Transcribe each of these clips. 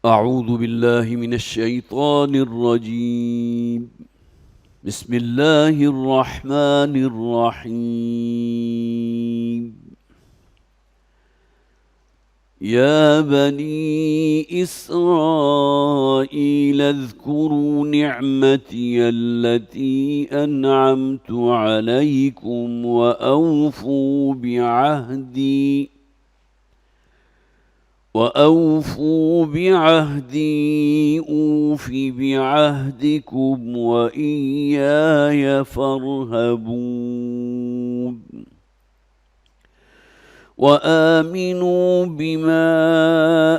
أعوذ بالله من الشيطان الرجيم. بسم الله الرحمن الرحيم. يا بني إسرائيل اذكروا نعمتي التي أنعمت عليكم وأوفوا بعهدي أوف بعهدكم وإياي فارهبون. وآمنوا بما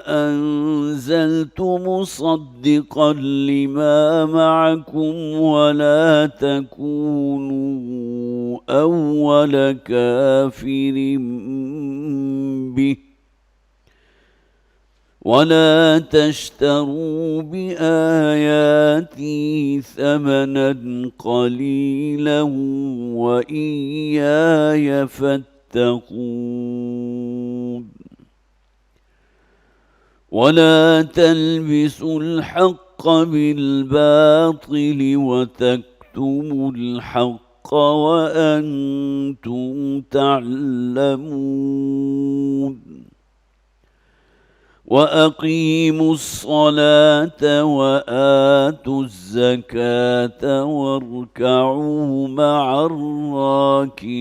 أنزلت مصدقا لما معكم ولا تكونوا أول كافر به ولا تشتروا بآياتي ثمنا قليلا وإياي فاتقون. ولا تلبسوا الحق بالباطل وتكتموا الحق وأنتم تعلمون. وأقيموا الصلاة وآتوا الزكاة واركعوا مع الراكعين.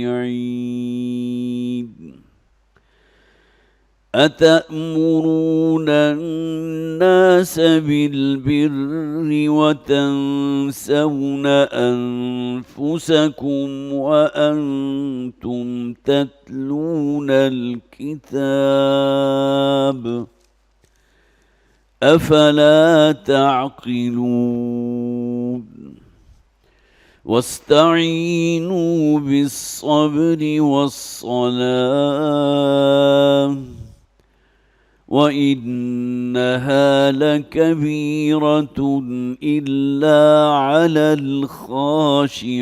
أتأمرون الناس بالبر وتنسون أنفسكم وأنتم تتلون الكتاب أفلا تعقلون. واستعينوا بالصبر والصلاة وإنها لكبيرة إلا على الخاشعين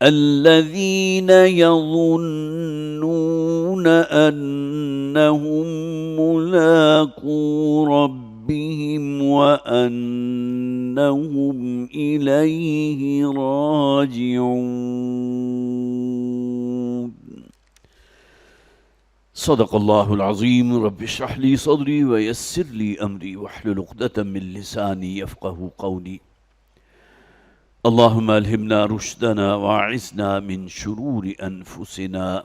الذين يظنون أنهم ملاقو ربهم وأنهم إليه راجعون. صدق الله العظيم. رب اشرح لي صدري ويسر لي أمري واحلل عقدة من لساني يفقه قولي. اللهم ألهمنا رشدنا واعصمنا من شرور أنفسنا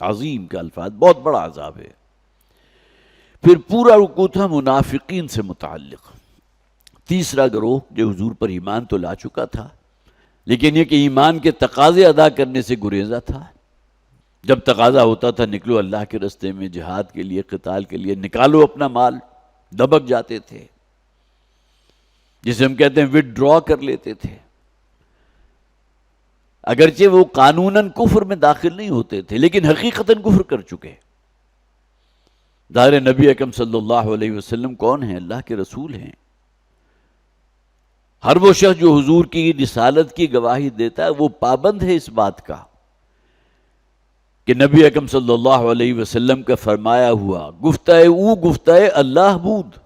عظیم کا الفاظ، بہت بڑا عذاب ہے۔ پھر پورا رکوع تھا منافقین سے متعلق، تیسرا گروہ جو حضور پر ایمان تو لا چکا تھا لیکن یہ کہ ایمان کے تقاضے ادا کرنے سے گریزا تھا۔ جب تقاضا ہوتا تھا نکلو اللہ کے راستے میں، جہاد کے لیے، قتال کے لیے، نکالو اپنا مال، دبک جاتے تھے، جسے ہم کہتے ہیں ود ڈرا کر لیتے تھے۔ اگرچہ وہ قانوناً کفر میں داخل نہیں ہوتے تھے لیکن حقیقتاً کفر کر چکے۔ ظاہر نبی اکرم صلی اللہ علیہ وسلم کون ہیں؟ اللہ کے رسول ہیں۔ ہر وہ شخص جو حضور کی رسالت کی گواہی دیتا ہے وہ پابند ہے اس بات کا کہ نبی اکرم صلی اللہ علیہ وسلم کا فرمایا ہوا گفتہ اللہ بود،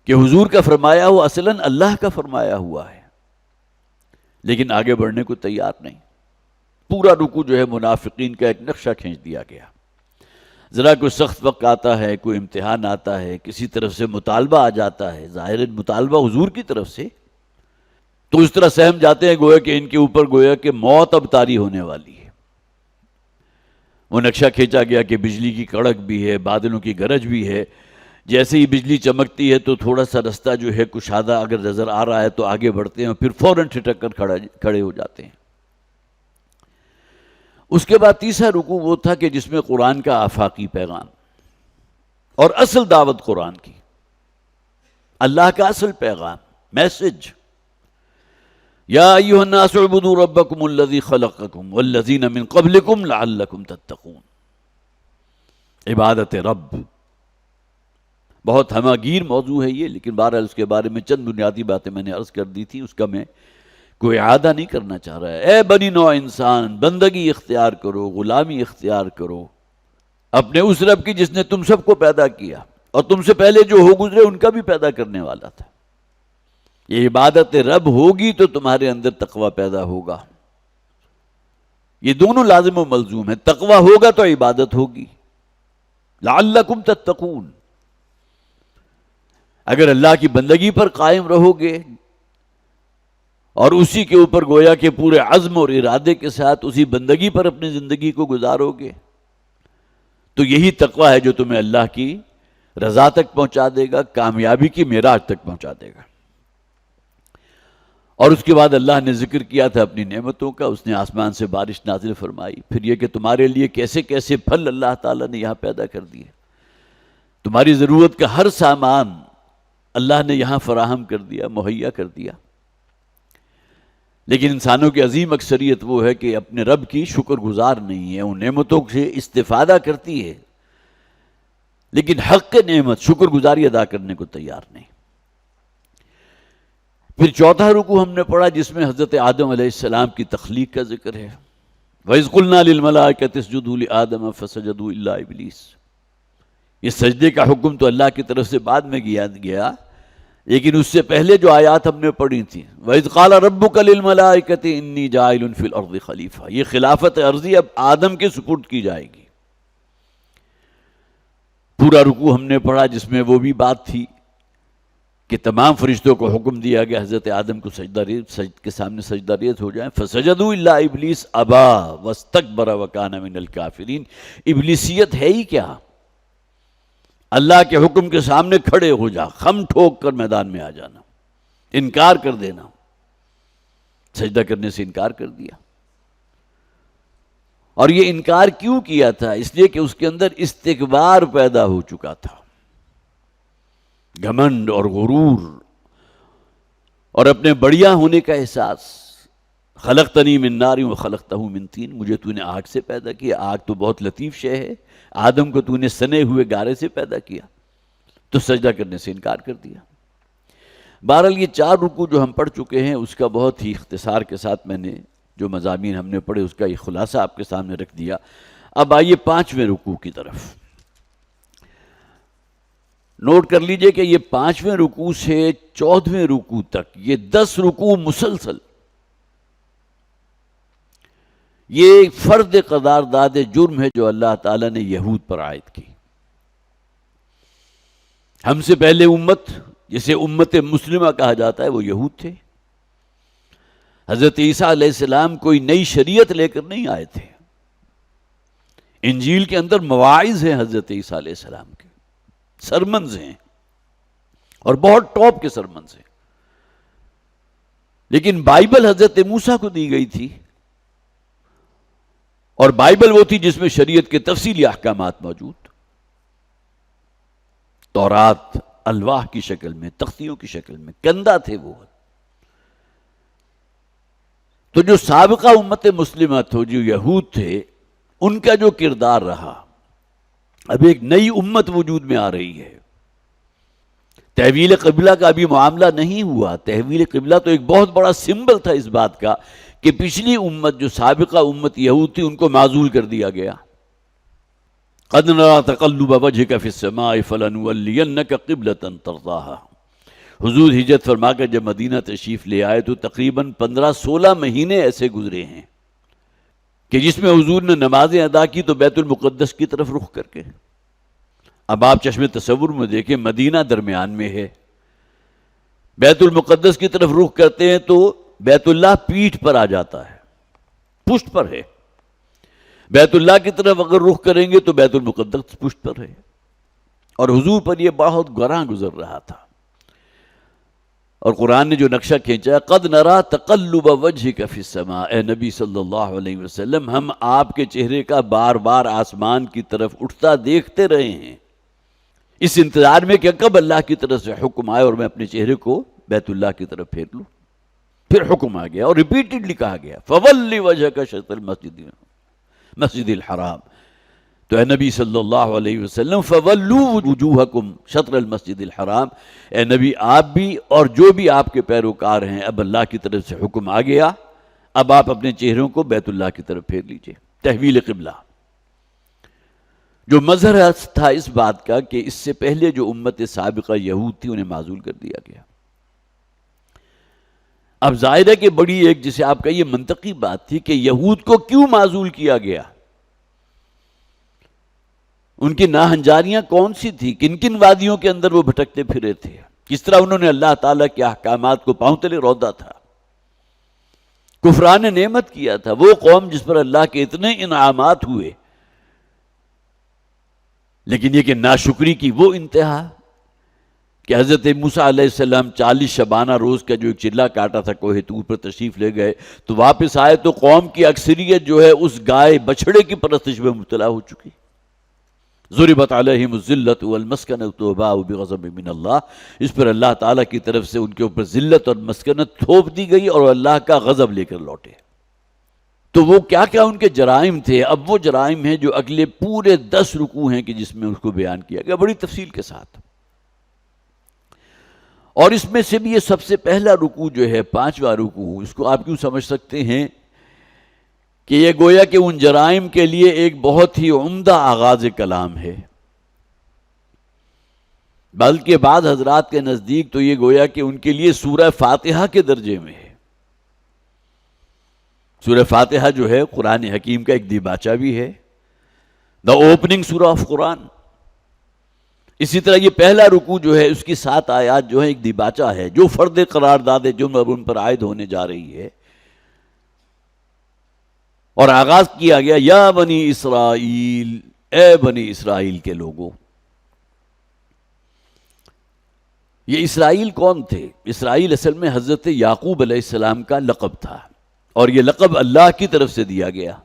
کہ حضور کا فرمایا ہوا اصلاً اللہ کا فرمایا ہوا ہے، لیکن آگے بڑھنے کو تیار نہیں۔ پورا رکوع جو ہے منافقین کا ایک نقشہ کھینچ دیا گیا۔ ذرا کوئی سخت وقت آتا ہے، کوئی امتحان آتا ہے، کسی طرف سے مطالبہ آ جاتا ہے، ظاہر مطالبہ حضور کی طرف سے، تو اس طرح سہم جاتے ہیں گویا کہ ان کے اوپر گویا کہ موت اب طاری ہونے والی ہے۔ وہ نقشہ کھینچا گیا کہ بجلی کی کڑک بھی ہے، بادلوں کی گرج بھی ہے، جیسے ہی بجلی چمکتی ہے تو تھوڑا سا رستہ جو ہے کشادہ اگر نظر آ رہا ہے تو آگے بڑھتے ہیں، پھر فوراً ٹھٹک کر کھڑے ہو جاتے ہیں۔ اس کے بعد تیسرا رکوع وہ تھا کہ جس میں قرآن کا آفاقی پیغام اور اصل دعوت قرآن کی، اللہ کا اصل پیغام، میسج، یا ایھا الناس اعبدوا ربکم الذی خلقکم والذین من قبلکم لعلکم تتقون۔ عبادت رب بہت ہمہ گیر موضوع ہے یہ، لیکن بہرحال اس کے بارے میں چند بنیادی باتیں میں نے عرض کر دی تھی، اس کا میں کوئی اعادہ نہیں کرنا چاہ رہا ہے۔ اے بنی نوع انسان، بندگی اختیار کرو، غلامی اختیار کرو اپنے اس رب کی جس نے تم سب کو پیدا کیا اور تم سے پہلے جو ہو گزرے ان کا بھی پیدا کرنے والا تھا۔ یہ عبادت رب ہوگی تو تمہارے اندر تقوی پیدا ہوگا۔ یہ دونوں لازم و ملزوم ہیں، تقوی ہوگا تو عبادت ہوگی۔ لعلکم تتقون، اگر اللہ کی بندگی پر قائم رہو گے اور اسی کے اوپر گویا کہ پورے عزم اور ارادے کے ساتھ اسی بندگی پر اپنی زندگی کو گزارو گے تو یہی تقوی ہے جو تمہیں اللہ کی رضا تک پہنچا دے گا، کامیابی کی معراج تک پہنچا دے گا۔ اور اس کے بعد اللہ نے ذکر کیا تھا اپنی نعمتوں کا، اس نے آسمان سے بارش نازل فرمائی، پھر یہ کہ تمہارے لیے کیسے کیسے پھل اللہ تعالیٰ نے یہاں پیدا کر دیے، تمہاری ضرورت کا ہر سامان اللہ نے یہاں فراہم کر دیا، مہیا کر دیا۔ لیکن انسانوں کی عظیم اکثریت وہ ہے کہ اپنے رب کی شکر گزار نہیں ہے، ان نعمتوں سے استفادہ کرتی ہے لیکن حق نعمت شکر گزاری ادا کرنے کو تیار نہیں۔ پھر چوتھا رکوع ہم نے پڑھا جس میں حضرت آدم علیہ السلام کی تخلیق کا ذکر ہے۔ وَإِذْ قُلْنَا لِلْمَلَائِكَةِ اسْجُدُوا لِآدَمَ فَسَجَدُوا إِلَّا إِبْلِيسَ، یہ سجدے کا حکم تو اللہ کی طرف سے بعد میں گیا لیکن اس سے پہلے جو آیات ہم نے پڑھی تھیں، وَإِذْ قَالَ رَبُّكَ لِلْمَلَائِكَةِ إِنِّي جَاعِلٌ فِي الْأَرْضِ خَلِيفَةً، یہ خلافت عرضی اب آدم کے سپرد کی جائے گی۔ پورا رکوع ہم نے پڑھا جس میں وہ بھی بات تھی کہ تمام فرشتوں کو حکم دیا گیا حضرت آدم کو کے سامنے سجدہ ریز ہو جائیں، فَسَجَدُوا إِلَّا إِبْلِيسَ أَبَىٰ وَاسْتَكْبَرَ وَكَانَ مِنَ الْكَافِرِينَ۔ ابلیسیت ہے ہی کیا؟ اللہ کے حکم کے سامنے کھڑے ہو جا، خم ٹھوک کر میدان میں آ جانا، انکار کر دینا، سجدہ کرنے سے انکار کر دیا۔ اور یہ انکار کیوں کیا تھا؟ اس لیے کہ اس کے اندر استکبار پیدا ہو چکا تھا، گھمنڈ اور غرور اور اپنے بڑیا ہونے کا احساس۔ خلقتنی من نار وخلقتہ من طین، مجھے تو نے آگ سے پیدا کیا، آگ تو بہت لطیف شے ہے، آدم کو تو نے سنے ہوئے گارے سے پیدا کیا، تو سجدہ کرنے سے انکار کر دیا۔ بہرحال یہ چار رکوع جو ہم پڑھ چکے ہیں اس کا بہت ہی اختصار کے ساتھ میں نے جو مضامین ہم نے پڑھے اس کا ایک خلاصہ آپ کے سامنے رکھ دیا۔ اب آئیے پانچویں رکوع کی طرف۔ نوٹ کر لیجئے کہ یہ پانچویں رکوع سے 14ویں رکوع تک یہ 10 رکوع مسلسل یہ فرد قرارداد جرم ہے جو اللہ تعالیٰ نے یہود پر عائد کی۔ ہم سے پہلے امت جسے امت مسلمہ کہا جاتا ہے وہ یہود تھے۔ حضرت عیسیٰ علیہ السلام کوئی نئی شریعت لے کر نہیں آئے تھے، انجیل کے اندر مواعظ ہیں حضرت عیسیٰ علیہ السلام کے، سرمنز ہیں، اور بہت ٹاپ کے سرمنز ہیں. لیکن بائبل حضرت موسیٰ کو دی گئی تھی، اور بائبل وہ تھی جس میں شریعت کے تفصیلی احکامات موجود، تورات الواح کی شکل میں، تختیوں کی شکل میں، کندہ تھے وہ. تو جو سابقہ امت مسلمہ تھے، جو یہود تھے، ان کا جو کردار رہا، اب ایک نئی امت وجود میں آ رہی ہے. تحویل قبلہ کا ابھی معاملہ نہیں ہوا. تحویل قبلہ تو ایک بہت بڑا سمبل تھا اس بات کا کہ پچھلی امت جو سابقہ امت یہود تھی ان کو معزول کر دیا گیا. قد نرى تقلب وجهك في السماء فلنولينك قبلة ترضاها. حضور ہجرت فرما کر جب مدینہ تشریف لے آئے تو تقریباً 15-16 مہینے ایسے گزرے ہیں کہ جس میں حضور نے نمازیں ادا کی تو بیت المقدس کی طرف رخ کر کے. اب آپ چشم تصور میں دیکھیں، مدینہ درمیان میں ہے، بیت المقدس کی طرف رخ کرتے ہیں تو بیت اللہ پیٹھ پر آ جاتا ہے، پشت پر ہے. بیت اللہ کی طرف اگر رخ کریں گے تو بیت المقدس پشت پر ہے. اور حضور پر یہ بہت گراں گزر رہا تھا. اور قرآن نے جو نقشہ کھینچا، قد نرى تقلب وجهك في السماء، اے نبی صلی اللہ علیہ وسلم، ہم آپ کے چہرے کا بار بار آسمان کی طرف اٹھتا دیکھتے رہے ہیں، اس انتظار میں کہ کب اللہ کی طرف سے حکم آئے اور میں اپنے چہرے کو بیت اللہ کی طرف پھیر لوں. پھر حکم آ گیا اور ریپیٹڈلی کہا گیا فَوَلِّ وَجْهَكَ شَطْرَ المسجد الحرام. تو اے نبی صلی اللہ علیہ وسلم فَوَلُّوا وُجُوهَكُمْ شَطْرَ المسجد الحرام، اے نبی آپ بھی اور جو بھی آپ کے پیروکار ہیں، اب اللہ کی طرف سے حکم آ گیا، اب آپ اپنے چہروں کو بیت اللہ کی طرف پھیر لیجئے. تحویل قبلہ جو مظہر تھا اس بات کا کہ اس سے پہلے جو امت سابقہ یہود تھی انہیں معزول کر دیا گیا. اب ظاہر ہے کہ بڑی ایک جسے آپ کا یہ منطقی بات تھی کہ یہود کو کیوں معزول کیا گیا، ان کی ناہنجاریاں کون سی تھی، کن کن وادیوں کے اندر وہ بھٹکتے پھرے تھے، کس طرح انہوں نے اللہ تعالیٰ کے احکامات کو پاؤں تلے رودا تھا، کفران نعمت کیا تھا. وہ قوم جس پر اللہ کے اتنے انعامات ہوئے، لیکن یہ کہ ناشکری کی وہ انتہا کہ حضرت موسیٰ علیہ السلام 40 شبانہ روز کا جو ایک چلہ کاٹا تھا کوہ طور پر تشریف لے گئے تو واپس آئے تو قوم کی اکثریت جو ہے اس گائے بچھڑے کی پرستش میں مبتلا ہو چکی. ضربت علیہم الذلۃ والمسکنۃ وباؤوا بغضب من اللہ، اس پر اللہ تعالیٰ کی طرف سے ان کے اوپر ذلت اور مسکنت تھوپ دی گئی اور اللہ کا غضب لے کر لوٹے. تو وہ کیا کیا ان کے جرائم تھے، اب وہ جرائم ہیں جو اگلے پورے 10 رکوع ہیں کہ جس میں اس کو بیان کیا گیا بڑی تفصیل کے ساتھ. اور اس میں سے بھی یہ سب سے پہلا رکوع جو ہے 5واں رکوع، اس کو آپ کیوں سمجھ سکتے ہیں کہ یہ گویا کہ ان جرائم کے لیے ایک بہت ہی عمدہ آغاز کلام ہے. بلکہ بعض حضرات کے نزدیک تو یہ گویا کہ ان کے لیے سورہ فاتحہ کے درجے میں ہے. سورہ فاتحہ جو ہے قرآن حکیم کا ایک دیباچہ بھی ہے، دا اوپننگ سورہ آف قرآن. اسی طرح یہ پہلا رکوع جو ہے اس کی 7 آیات جو ہے ایک دیباچہ ہے جو فرد قرارداد جو ان پر عائد ہونے جا رہی ہے. اور آغاز کیا گیا یا بنی اسرائیل، اے بنی اسرائیل کے لوگوں. یہ اسرائیل کون تھے؟ اسرائیل اصل میں حضرت یعقوب علیہ السلام کا لقب تھا، اور یہ لقب اللہ کی طرف سے دیا گیا.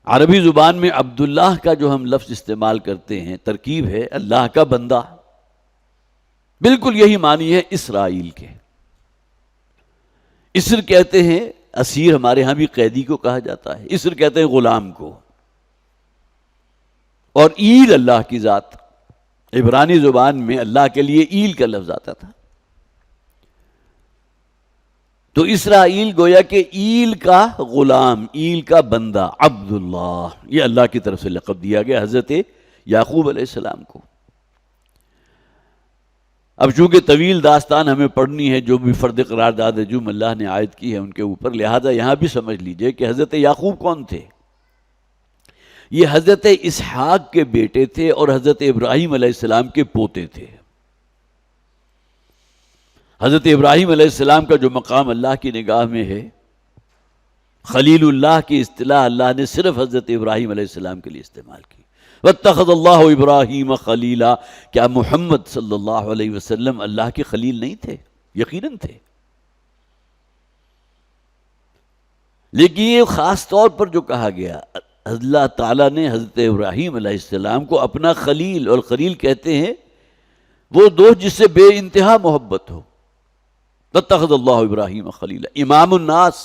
عربی زبان میں عبداللہ کا جو ہم لفظ استعمال کرتے ہیں ترکیب ہے اللہ کا بندہ، بالکل یہی معنی ہے اسرائیل کے. اسر کہتے ہیں، اسیر ہمارے ہاں بھی قیدی کو کہا جاتا ہے، اسر کہتے ہیں غلام کو. اور ایل اللہ کی ذات، عبرانی زبان میں اللہ کے لیے ایل کا لفظ آتا تھا. تو اسرائیل گویا کہ ایل کا غلام، ایل کا بندہ، عبداللہ، یہ اللہ کی طرف سے لقب دیا گیا حضرت یعقوب علیہ السلام کو. اب چونکہ طویل داستان ہمیں پڑھنی ہے جو بھی فرد قرارداد جو اللہ نے عائد کی ہے ان کے اوپر، لہذا یہاں بھی سمجھ لیجئے کہ حضرت یعقوب کون تھے. یہ حضرت اسحاق کے بیٹے تھے اور حضرت ابراہیم علیہ السلام کے پوتے تھے. حضرت ابراہیم علیہ السلام کا جو مقام اللہ کی نگاہ میں ہے خلیل اللہ کی اصطلاح اللہ نے صرف حضرت ابراہیم علیہ السلام کے لیے استعمال کی. واتخذ اللہ ابراہیم خلیلا. کیا محمد صلی اللہ علیہ وسلم اللہ کے خلیل نہیں تھے؟ یقیناً تھے. لیکن یہ خاص طور پر جو کہا گیا، اللہ تعالیٰ نے حضرت ابراہیم علیہ السلام کو اپنا خلیل، اور خلیل کہتے ہیں وہ دوست جس سے بے انتہا محبت ہو. واتخذ اللہ ابراہیم خلیلا. امام الناس،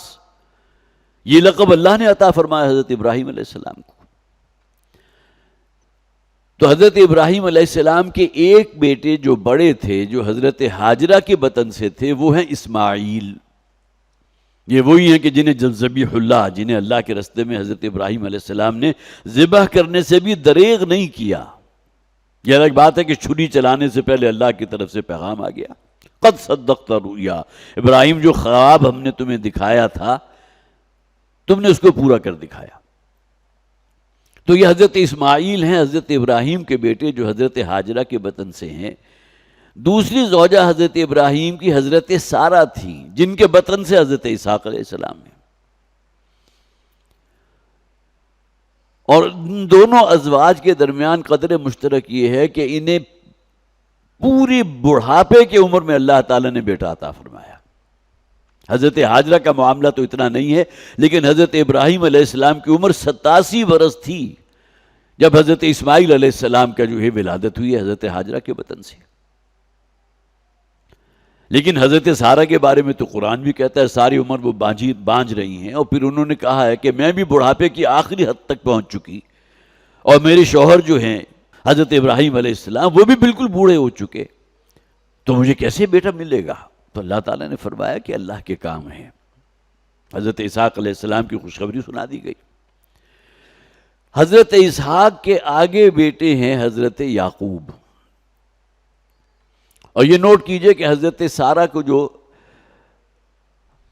یہ لقب اللہ نے عطا فرمایا حضرت ابراہیم علیہ السلام کو. تو حضرت ابراہیم علیہ السلام کے ایک بیٹے جو بڑے تھے، جو حضرت ہاجرہ کے بطن سے تھے، وہ ہیں اسماعیل. یہ وہی ہیں کہ جنہیں ذبیح اللہ، جنہیں اللہ کے رستے میں حضرت ابراہیم علیہ السلام نے ذبح کرنے سے بھی دریغ نہیں کیا. یہ الگ بات ہے کہ چھری چلانے سے پہلے اللہ کی طرف سے پیغام آ گیا. قد صدقت رؤیا، ابراہیم جو خواب ہم نے تمہیں دکھایا تھا تم نے اس کو پورا کر دکھایا. تو یہ حضرت اسماعیل ہیں، حضرت ابراہیم کے بیٹے جو حضرت ہاجرہ کے بطن سے ہیں. دوسری زوجہ حضرت ابراہیم کی حضرت سارہ تھی، جن کے بطن سے حضرت اسحاق علیہ السلام ہیں. اور ان دونوں ازواج کے درمیان قدر مشترک یہ ہے کہ انہیں پوری بڑھاپے کی عمر میں اللہ تعالیٰ نے بیٹا عطا فرمایا. حضرت ہاجرہ کا معاملہ تو اتنا نہیں ہے، لیکن حضرت ابراہیم علیہ السلام کی عمر 87 برس تھی جب حضرت اسماعیل علیہ السلام کا جو ہے ولادت ہوئی ہے حضرت ہاجرہ کے بطن سے. لیکن حضرت سارہ کے بارے میں تو قرآن بھی کہتا ہے ساری عمر وہ بانجھ رہی ہیں، اور پھر انہوں نے کہا ہے کہ میں بھی بڑھاپے کی آخری حد تک پہنچ چکی، اور میرے شوہر جو ہیں حضرت ابراہیم علیہ السلام وہ بھی بالکل بوڑھے ہو چکے، تو مجھے کیسے بیٹا ملے گا؟ تو اللہ تعالیٰ نے فرمایا کہ اللہ کے کام ہیں. حضرت اسحاق علیہ السلام کی خوشخبری سنا دی گئی. حضرت اسحاق کے آگے بیٹے ہیں حضرت یعقوب. اور یہ نوٹ کیجئے کہ حضرت سارہ کو جو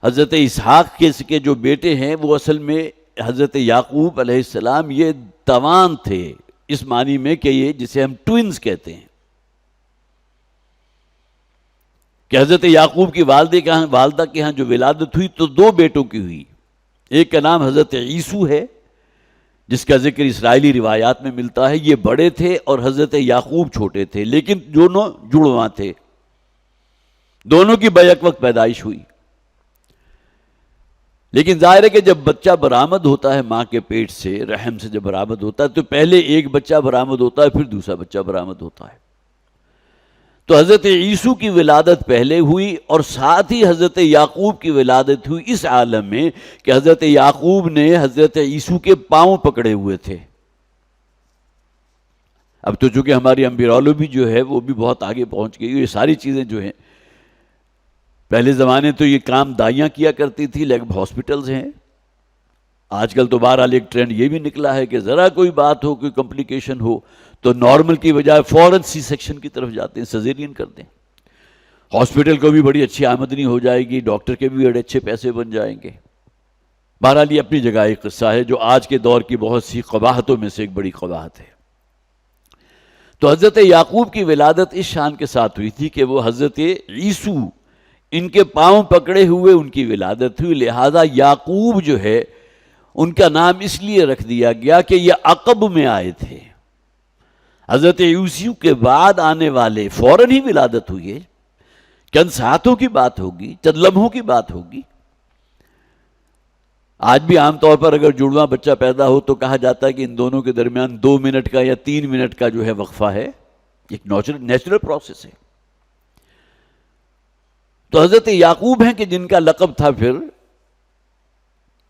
حضرت اسحاق کے جو بیٹے ہیں وہ اصل میں حضرت یعقوب علیہ السلام یہ توان تھے، اس معنی میں کہ یہ جسے ہم ٹوئنز کہتے ہیں، کہ حضرت یعقوب کی والدہ کے ہاں جو ولادت ہوئی تو دو بیٹوں کی ہوئی. ایک کا نام حضرت عیسو ہے جس کا ذکر اسرائیلی روایات میں ملتا ہے. یہ بڑے تھے اور حضرت یعقوب چھوٹے تھے، لیکن دونوں جڑواں تھے، دونوں کی بیک وقت پیدائش ہوئی. لیکن ظاہر ہے کہ جب بچہ برآمد ہوتا ہے ماں کے پیٹ سے، رحم سے جب برآمد ہوتا ہے تو پہلے ایک بچہ برآمد ہوتا ہے، پھر دوسرا بچہ برآمد ہوتا ہے. تو حضرت عیسو کی ولادت پہلے ہوئی اور ساتھ ہی حضرت یعقوب کی ولادت ہوئی اس عالم میں کہ حضرت یعقوب نے حضرت عیسو کے پاؤں پکڑے ہوئے تھے. اب تو چونکہ ہماری امبیرولوجی جو ہے وہ بھی بہت آگے پہنچ گئی، یہ ساری چیزیں جو ہیں پہلے زمانے تو یہ کام دائیاں کیا کرتی تھی، لیکن ہاسپٹلز ہیں. آج کل تو بہرحال ایک ٹرینڈ یہ بھی نکلا ہے کہ ذرا کوئی بات ہو، کوئی کمپلیکیشن ہو تو نارمل کی بجائے فوراً سی سیکشن کی طرف جاتے ہیں، سیزیرین کر دیں. ہاسپٹل کو بھی بڑی اچھی آمدنی ہو جائے گی، ڈاکٹر کے بھی بڑے اچھے پیسے بن جائیں گے. بہرحال یہ اپنی جگہ ایک قصہ ہے جو آج کے دور کی بہت سی قباحتوں میں سے ایک بڑی قباحت ہے. تو حضرت یعقوب کی ولادت اس شان کے ساتھ ہوئی تھی کہ وہ حضرت عیسو ان کے پاؤں پکڑے ہوئے ان کی ولادت ہوئی. لہذا یعقوب جو ہے ان کا نام اس لیے رکھ دیا گیا کہ یہ عقب میں آئے تھے. حضرت یوسف کے بعد آنے والے فوراً ہی ولادت ہوئی ہے، چند ساعتوں کی بات ہوگی، چند لمحوں کی بات ہوگی. آج بھی عام طور پر اگر جڑواں بچہ پیدا ہو تو کہا جاتا ہے کہ ان دونوں کے درمیان 2 منٹ کا یا 3 منٹ کا جو ہے وقفہ ہے، ایک نیچرل پروسیس ہے. تو حضرت یعقوب ہیں کہ جن کا لقب تھا پھر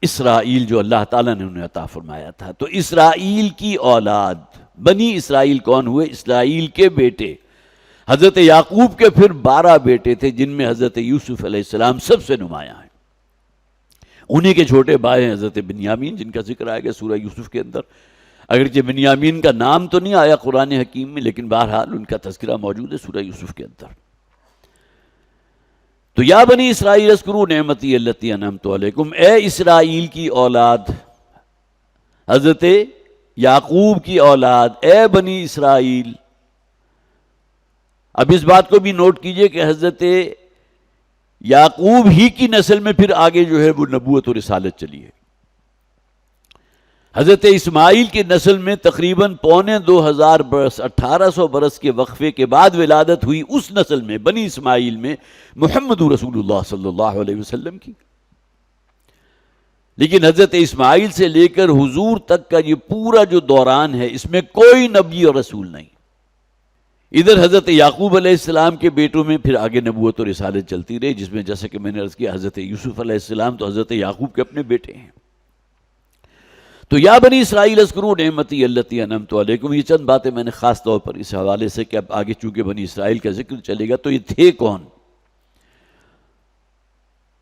اسرائیل، جو اللہ تعالیٰ نے انہیں عطا فرمایا تھا. تو اسرائیل کی اولاد، بنی اسرائیل کون ہوئے؟ اسرائیل کے بیٹے. حضرت یعقوب کے پھر 12 بیٹے تھے جن میں حضرت یوسف علیہ السلام سب سے نمایاں ہیں. انہی کے چھوٹے بھائی ہیں حضرت بنیامین جن کا ذکر آئے گا سورہ یوسف کے اندر. اگرچہ بنیامین کا نام تو نہیں آیا قرآن حکیم میں، لیکن بہرحال ان کا تذکرہ موجود ہے سورہ یوسف کے اندر. تو یا بنی اسرائیل اذکروا نعمتی التی انعمت علیکم، اے اسرائیل کی اولاد، حضرت یعقوب کی اولاد، اے بنی اسرائیل. اب اس بات کو بھی نوٹ کیجئے کہ حضرت یعقوب ہی کی نسل میں پھر آگے جو ہے وہ نبوت و رسالت چلی ہے. حضرت اسماعیل کی نسل میں تقریباً 2500 برس 1800 برس کے وقفے کے بعد ولادت ہوئی اس نسل میں بنی اسماعیل میں محمد رسول اللہ صلی اللہ علیہ وسلم کی. لیکن حضرت اسماعیل سے لے کر حضور تک کا یہ پورا جو دوران ہے اس میں کوئی نبی اور رسول نہیں. ادھر حضرت یعقوب علیہ السلام کے بیٹوں میں پھر آگے نبوت اور رسالت چلتی رہی، جس میں جیسا کہ میں نے عرض کیا حضرت یوسف علیہ السلام تو حضرت یعقوب کے اپنے بیٹے ہیں. تو یا بنی اسرائیل اذکروا نعمتی التی انعمت علیکم، یہ چند باتیں میں نے خاص طور پر اس حوالے سے کہ اب آگے چونکہ بنی اسرائیل کا ذکر چلے گا تو یہ تھے کون.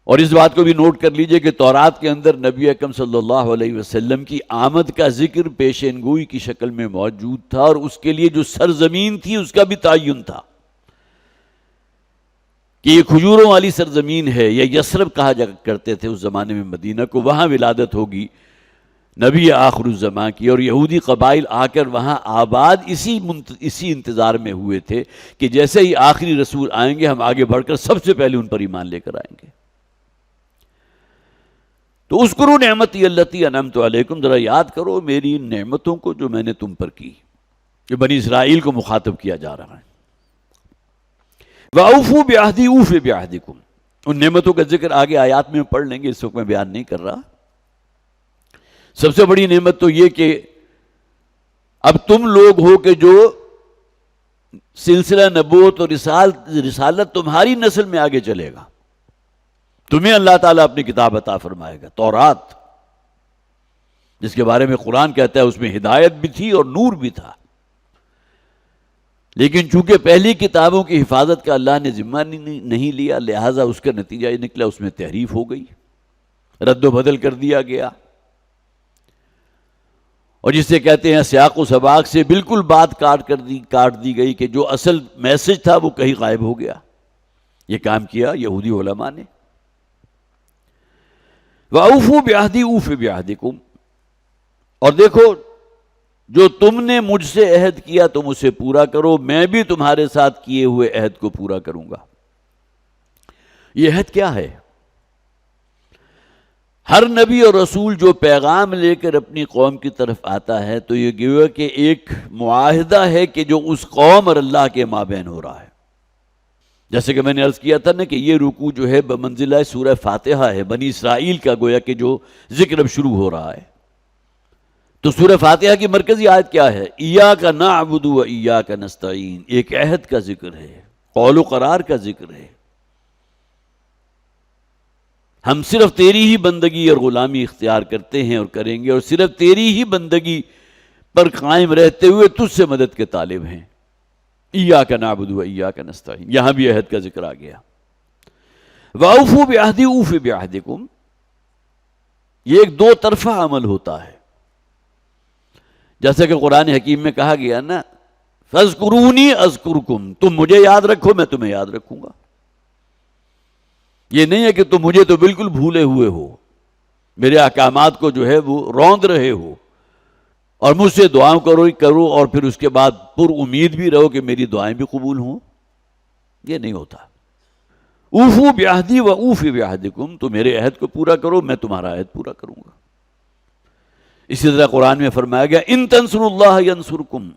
اور اس بات کو بھی نوٹ کر لیجئے کہ تورات کے اندر نبی اکرم صلی اللہ علیہ وسلم کی آمد کا ذکر پیشین گوئی کی شکل میں موجود تھا، اور اس کے لیے جو سرزمین تھی اس کا بھی تعین تھا کہ یہ کھجوروں والی سرزمین ہے، یا یثرب کہا جا کرتے تھے اس زمانے میں مدینہ کو، وہاں ولادت ہوگی نبی آخر الزمان کی. اور یہودی قبائل آ کر وہاں آباد اسی انتظار میں ہوئے تھے کہ جیسے ہی آخری رسول آئیں گے ہم آگے بڑھ کر سب سے پہلے ان پر ایمان لے کر آئیں گے. تو اذکروا نعمتی التی انعمت علیکم، ذرا یاد کرو میری ان نعمتوں کو جو میں نے تم پر کی. یہ بنی اسرائیل کو مخاطب کیا جا رہا ہے. وَأَوْفُوا بِعَهْدِي أُوفِ بِعَهْدِكُمْ، ان نعمتوں کا ذکر آگے آیات میں پڑھ لیں گے، اس وقت میں بیان نہیں کر رہا. سب سے بڑی نعمت تو یہ کہ اب تم لوگ ہو کہ جو سلسلہ نبوت اور رسالت تمہاری نسل میں آگے چلے گا. تمہیں اللہ تعالیٰ اپنی کتاب عطا فرمائے گا، تورات، جس کے بارے میں قرآن کہتا ہے اس میں ہدایت بھی تھی اور نور بھی تھا. لیکن چونکہ پہلی کتابوں کی حفاظت کا اللہ نے ذمہ نہیں لیا، لہٰذا اس کا نتیجہ یہ نکلا اس میں تحریف ہو گئی، رد و بدل کر دیا گیا، اور جسے کہتے ہیں سیاق و سباق سے بالکل بات کاٹ دی گئی کہ جو اصل میسج تھا وہ کہیں غائب ہو گیا. یہ کام کیا یہودی علماء نے. وَأَوْفُوا بِعَهْدِي أُوفِ بِعَهْدِكُمْ، اور دیکھو جو تم نے مجھ سے عہد کیا تم اسے پورا کرو، میں بھی تمہارے ساتھ کیے ہوئے عہد کو پورا کروں گا. یہ عہد کیا ہے؟ ہر نبی اور رسول جو پیغام لے کر اپنی قوم کی طرف آتا ہے تو یہ گویا کہ ایک معاہدہ ہے کہ جو اس قوم اور اللہ کے مابین ہو رہا ہے. جیسے کہ میں نے عرض کیا تھا نا کہ یہ رکوع جو ہے بمنزلہ سورہ فاتحہ ہے، بنی اسرائیل کا گویا کہ جو ذکر اب شروع ہو رہا ہے. تو سورہ فاتحہ کی مرکزی آیت کیا ہے؟ ایاک نعبد و ایاک نستعین، ایک عہد کا ذکر ہے، قول و قرار کا ذکر ہے. ہم صرف تیری ہی بندگی اور غلامی اختیار کرتے ہیں اور کریں گے، اور صرف تیری ہی بندگی پر قائم رہتے ہوئے تجھ سے مدد کے طالب ہیں. ایاک نعبد و ایاک نستعین، یہاں بھی عہد کا ذکر آ گیا. وَأَوْفُوا بِعَهْدِي أُوفِ بِعَهْدِكُمْ، یہ ایک دو طرفہ عمل ہوتا ہے. جیسا کہ قرآن حکیم میں کہا گیا نا فَاذْكُرُونِي أَذْكُرْكُمْ، تم مجھے یاد رکھو میں تمہیں یاد رکھوں گا. یہ نہیں ہے کہ تم مجھے تو بالکل بھولے ہوئے ہو، میرے احکامات کو جو ہے وہ روند رہے ہو اور مجھ سے دعاؤں کرو اور پھر اس کے بعد پر امید بھی رہو کہ میری دعائیں بھی قبول ہوں. یہ نہیں ہوتا. اوفوا بعہدی و اوفی بعہدکم، تو میرے عہد کو پورا کرو میں تمہارا عہد پورا کروں گا. اسی طرح قرآن میں فرمایا گیا ان تنصروا اللہ ینصرکم،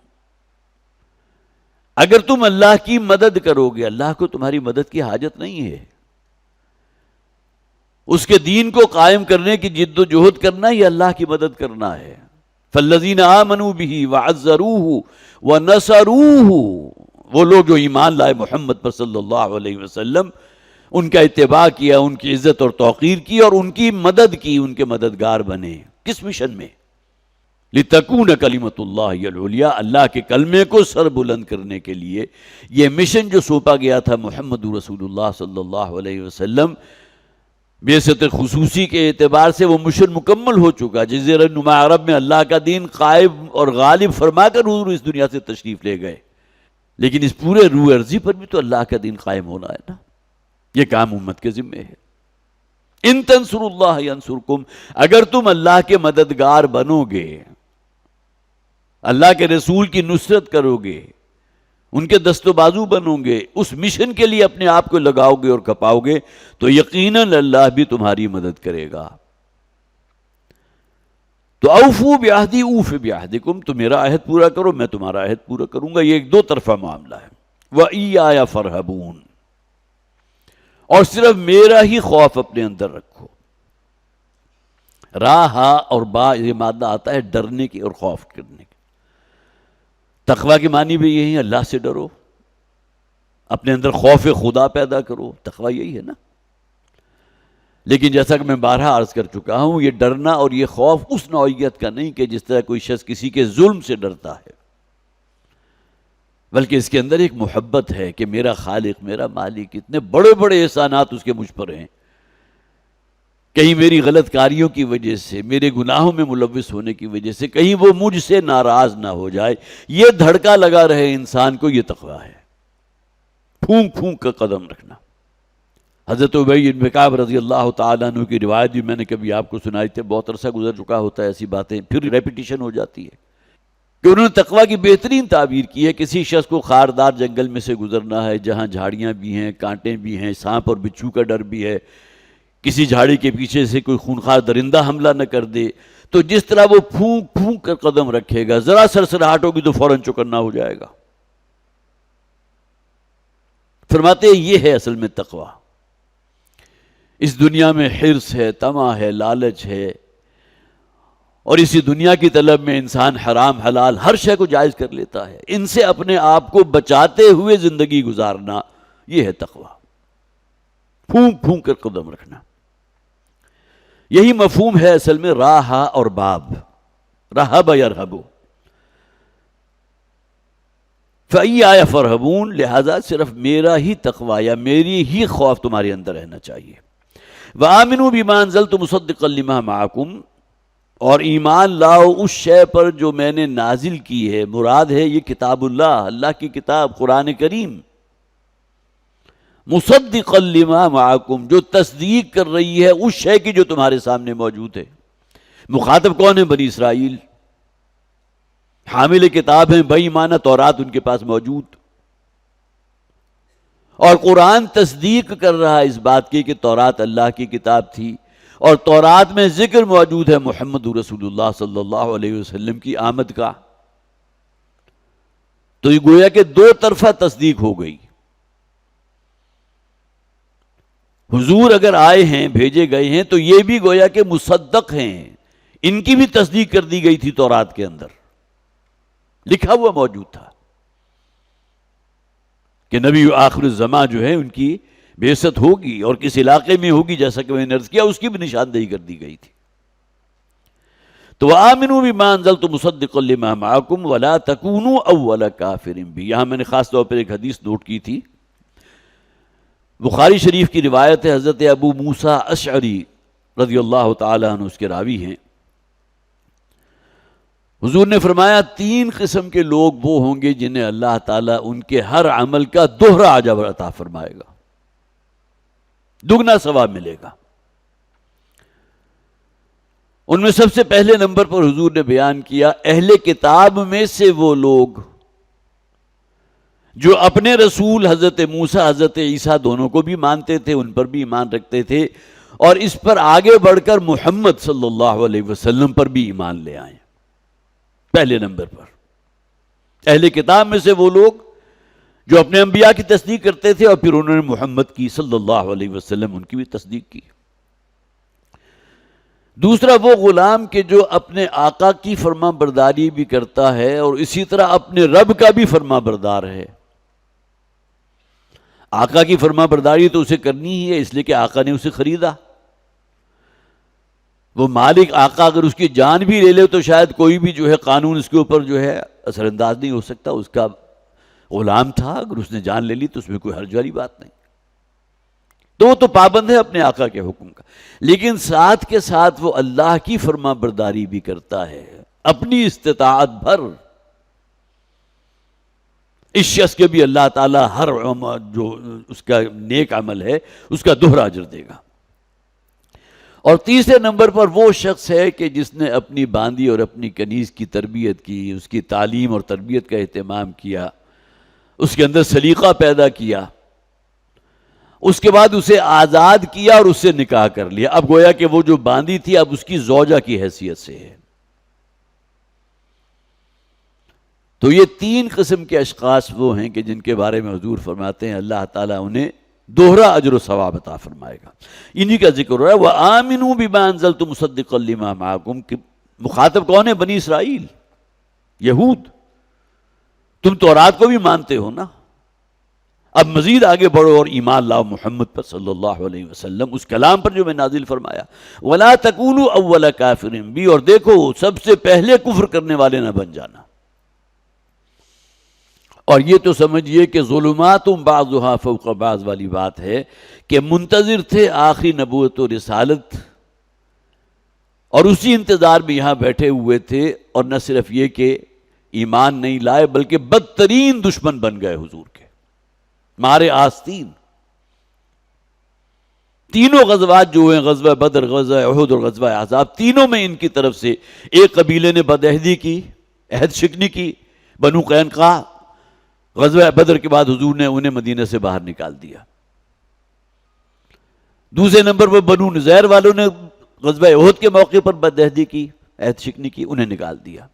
اگر تم اللہ کی مدد کرو گے، اللہ کو تمہاری مدد کی حاجت نہیں ہے. اس کے دین کو قائم کرنے کی جد و جہد کرنا یہ اللہ کی مدد کرنا ہے. فالذین آمنوا بہ وعزروہ ونصروہ، وہ لوگ جو ایمان لائے محمد پر صلی اللہ علیہ وسلم، ان کا اتباع کیا، ان کی عزت اور توقیر کی اور ان کی مدد کی، ان کے مددگار بنے. کس مشن میں؟ لِتَكُونَ كَلِمَةُ اللَّهِ الْعُلْيَا، اللہ کے کلمے کو سر بلند کرنے کے لیے. یہ مشن جو سونپا گیا تھا محمد رسول اللہ صلی اللہ علیہ وسلم، بعثت خصوصی کے اعتبار سے وہ مشن مکمل ہو چکا. جزیرہ نما عرب میں اللہ کا دین قائم اور غالب فرما کر حضور اس دنیا سے تشریف لے گئے، لیکن اس پورے روح ارضی پر بھی تو اللہ کا دین قائم ہونا ہے نا. یہ کام امت کے ذمے ہے. ان تنصروا اللہ ینصرکم، اگر تم اللہ کے مددگار بنو گے، اللہ کے رسول کی نصرت کرو گے، ان کے دست و بازو بنو گے، اس مشن کے لیے اپنے آپ کو لگاؤ گے اور کھپاؤ گے، تو یقیناً اللہ بھی تمہاری مدد کرے گا. تو اوفو بعہدی اوف بعہدکم، تو میرا عہد پورا کرو میں تمہارا عہد پورا کروں گا. یہ ایک دو طرفہ معاملہ ہے. وَإِيَّايَ فَارْهَبُونَ، اور صرف میرا ہی خوف اپنے اندر رکھو. راہا اور با یہ مادہ آتا ہے ڈرنے کی اور خوف کرنے کی. تقویٰ کے معنی بھی یہی ہے، اللہ سے ڈرو، اپنے اندر خوف خدا پیدا کرو. تقویٰ یہی ہے نا. لیکن جیسا کہ میں بارہا عرض کر چکا ہوں، یہ ڈرنا اور یہ خوف اس نوعیت کا نہیں کہ جس طرح کوئی شخص کسی کے ظلم سے ڈرتا ہے، بلکہ اس کے اندر ایک محبت ہے کہ میرا خالق، میرا مالک، اتنے بڑے بڑے احسانات اس کے مجھ پر ہیں، کہیں میری غلط کاریوں کی وجہ سے، میرے گناہوں میں ملوث ہونے کی وجہ سے کہیں وہ مجھ سے ناراض نہ ہو جائے. یہ دھڑکا لگا رہے انسان کو، یہ تقویٰ ہے. پھونک پھونک کا قدم رکھنا. حضرت ابی بن کعب رضی اللہ تعالیٰ عنہ کی روایت بھی میں نے کبھی آپ کو سنائی تھی، بہت عرصہ گزر چکا ہوتا ہے، ایسی باتیں پھر ریپیٹیشن ہو جاتی ہے، کہ انہوں نے تقویٰ کی بہترین تعبیر کی ہے. کسی شخص کو خاردار جنگل میں سے گزرنا ہے جہاں جھاڑیاں بھی ہیں، کانٹے بھی ہیں، سانپ اور بچھو کا ڈر بھی ہے، کسی جھاڑی کے پیچھے سے کوئی خونخوار درندہ حملہ نہ کر دے، تو جس طرح وہ پھونک پھونک کر قدم رکھے گا، ذرا سرسراہٹ ہوگی تو فوراً چوکنا ہو جائے گا. فرماتے ہیں یہ ہے اصل میں تقویٰ. اس دنیا میں حرص ہے، طمع ہے، لالچ ہے، اور اسی دنیا کی طلب میں انسان حرام حلال ہر شے کو جائز کر لیتا ہے. ان سے اپنے آپ کو بچاتے ہوئے زندگی گزارنا، یہ ہے تقویٰ. پھونک پھونک کر قدم رکھنا. یہی مفہوم ہے اصل میں راہا اور باب. رہب یرہبو، فَإِيَّايَ فَارْهَبُونَ، لہذا صرف میرا ہی تقویٰ یا میری ہی خوف تمہارے اندر رہنا چاہیے. وَآمِنُوا بِمَا أَنزَلْتُ مُصَدِّقًا لِمَا مَعَكُمْ، اور ایمان لاؤ اس شے پر جو میں نے نازل کی ہے. مراد ہے یہ کتاب اللہ، اللہ کی کتاب قرآن کریم. مصدقا لما معکم، جو تصدیق کر رہی ہے اس شے کی جو تمہارے سامنے موجود ہے. مخاطب کون ہے؟ بنی اسرائیل، حامل کتاب ہیں، بے ایمانہ تورات ان کے پاس موجود، اور قرآن تصدیق کر رہا ہے اس بات کی کہ تورات اللہ کی کتاب تھی، اور تورات میں ذکر موجود ہے محمد رسول اللہ صلی اللہ علیہ وسلم کی آمد کا. تو یہ گویا کہ دو طرفہ تصدیق ہو گئی. حضور اگر آئے ہیں، بھیجے گئے ہیں، تو یہ بھی گویا کہ مصدق ہیں. ان کی بھی تصدیق کر دی گئی تھی تورات کے اندر، لکھا ہوا موجود تھا کہ نبی آخر الزمان جو ہے ان کی بعثت ہوگی اور کس علاقے میں ہوگی، جیسا کہ میں نے عرض کیا، اس کی بھی نشاندہی کر دی گئی تھی. تو وَآمِنُوا بِمَا أَنزَلْتُ مُصَدِّقًا لِمَا مَعَكُمْ وَلَا تَكُونُوا أَوَّلَ كَافِرٍ بِهِ. یہاں میں نے خاص طور پر ایک حدیث نوٹ کی تھی، بخاری شریف کی روایت ہے، حضرت ابو موسیٰ اشعری رضی اللہ تعالیٰ عنہ اس کے راوی ہیں. حضور نے فرمایا 3 قسم کے لوگ وہ ہوں گے جنہیں اللہ تعالیٰ ان کے ہر عمل کا دوہرا اجر عطا فرمائے گا، دگنا ثواب ملے گا. ان میں سب سے پہلے نمبر پر حضور نے بیان کیا اہل کتاب میں سے وہ لوگ جو اپنے رسول حضرت موسیٰ حضرت عیسیٰ دونوں کو بھی مانتے تھے، ان پر بھی ایمان رکھتے تھے، اور اس پر آگے بڑھ کر محمد صلی اللہ علیہ وسلم پر بھی ایمان لے آئے. پہلے نمبر پر اہل کتاب میں سے وہ لوگ جو اپنے انبیاء کی تصدیق کرتے تھے اور پھر انہوں نے محمد کی صلی اللہ علیہ وسلم ان کی بھی تصدیق کی. دوسرا وہ غلام کہ جو اپنے آقا کی فرما برداری بھی کرتا ہے اور اسی طرح اپنے رب کا بھی فرما بردار ہے. آقا کی فرما برداری تو اسے کرنی ہی ہے، اس لیے کہ آقا نے اسے خریدا. وہ مالک آقا اگر اس کی جان بھی لے لے تو شاید کوئی بھی جو ہے قانون اس کے اوپر جو ہے اثر انداز نہیں ہو سکتا. اس کا غلام تھا، اگر اس نے جان لے لی تو اس میں کوئی حرج والی بات نہیں. تو وہ تو پابند ہے اپنے آقا کے حکم کا، لیکن ساتھ کے ساتھ وہ اللہ کی فرما برداری بھی کرتا ہے اپنی استطاعت بھر. اس شخص کے بھی اللہ تعالیٰ ہر جو اس کا نیک عمل ہے اس کا دوہرا اجر دے گا. اور تیسرے نمبر پر وہ شخص ہے کہ جس نے اپنی باندی اور اپنی کنیز کی تربیت کی، اس کی تعلیم اور تربیت کا اہتمام کیا، اس کے اندر سلیقہ پیدا کیا، اس کے بعد اسے آزاد کیا اور اس سے نکاح کر لیا. اب گویا کہ وہ جو باندی تھی اب اس کی زوجہ کی حیثیت سے ہے. تو یہ تین قسم کے اشخاص وہ ہیں کہ جن کے بارے میں حضور فرماتے ہیں اللہ تعالیٰ انہیں دوہرا اجر و ثواب عطا فرمائے گا. انہی کا ذکر ہو رہا ہے. وَآمِنُوا بِمَا أَنزَلْتُ مُصَدِّقًا لِمَا مَعَكُمْ. کہ مخاطب کون ہے؟ بنی اسرائیل، یہود. تم تورات کو بھی مانتے ہو نا، اب مزید آگے بڑھو اور ایمان لاؤ محمد پر صلی اللہ علیہ وسلم، اس کلام پر جو میں نازل فرمایا. وَلَا تَكُونُوا أَوَّلَ كَافِرٍ بِهِ. اور دیکھو سب سے پہلے کفر کرنے والے نہ بن جانا. اور یہ تو سمجھئے کہ ظلمات بعضها فوق بعض والی بات ہے کہ منتظر تھے آخری نبوت و رسالت، اور اسی انتظار میں یہاں بیٹھے ہوئے تھے، اور نہ صرف یہ کہ ایمان نہیں لائے بلکہ بدترین دشمن بن گئے حضور کے، مارے آستین. تینوں غزوات جو ہوئے، غزوہ بدر، غزوہ احد اور غزوہ احزاب، تینوں میں ان کی طرف سے ایک قبیلے نے بدعہدی کی، عہد شکنی کی، بنو قینقاع. غزوہ بدر کے بعد حضور نے انہیں مدینہ سے باہر نکال دیا. دوسرے نمبر پر بنو نذیر والوں نے غزوہ احد کے موقع پر بدعہدی کی، عہد شکنی کی، انہیں نکال دیا.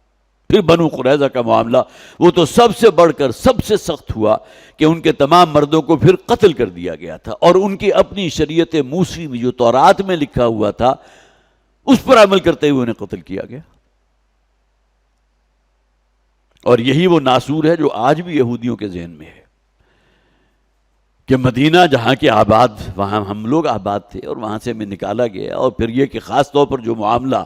پھر بنو قریظہ کا معاملہ، وہ تو سب سے بڑھ کر سب سے سخت ہوا کہ ان کے تمام مردوں کو پھر قتل کر دیا گیا تھا، اور ان کی اپنی شریعت موسوی میں جو تورات میں لکھا ہوا تھا اس پر عمل کرتے ہوئے انہیں قتل کیا گیا. اور یہی وہ ناسور ہے جو آج بھی یہودیوں کے ذہن میں ہے کہ مدینہ جہاں کے آباد، وہاں ہم لوگ آباد تھے اور وہاں سے ہمیں نکالا گیا. اور پھر یہ کہ خاص طور پر جو معاملہ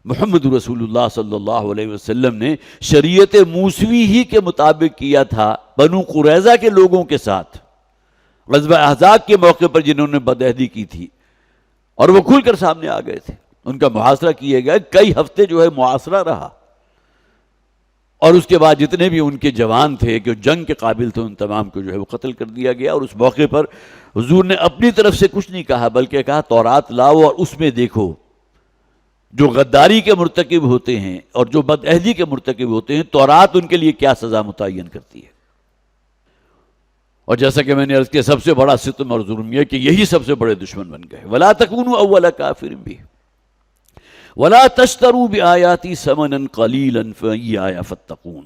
محمد رسول اللہ صلی اللہ علیہ وسلم نے شریعت موسوی ہی کے مطابق کیا تھا بنو قریظہ کے لوگوں کے ساتھ غزوہ احزاب کے موقع پر، جنہوں نے بدعہدی کی تھی، اور وہ کھل کر سامنے آ گئے تھے. ان کا محاصرہ کیا گیا، کئی ہفتے جو ہے محاصرہ رہا، اور اس کے بعد جتنے بھی ان کے جوان تھے کہ جنگ کے قابل تھے ان تمام کو جو ہے وہ قتل کر دیا گیا. اور اس موقع پر حضور نے اپنی طرف سے کچھ نہیں کہا بلکہ کہا تورات لاؤ اور اس میں دیکھو جو غداری کے مرتکب ہوتے ہیں اور جو بدعہدی کے مرتکب ہوتے ہیں، تورات ان کے لیے کیا سزا متعین کرتی ہے. اور جیسا کہ میں نے عرض کیا، سب سے بڑا ستم اور ظلم یہ کہ یہی سب سے بڑے دشمن بن گئے. وَلَا تَكُونُوا أَوَّلَ كَافِرٍ بِهِ وَلَا تَشْتَرُوا بِآيَاتِي ثَمَنًا قَلِيلًا فَإِيَّايَ فَاتَّقُونِ.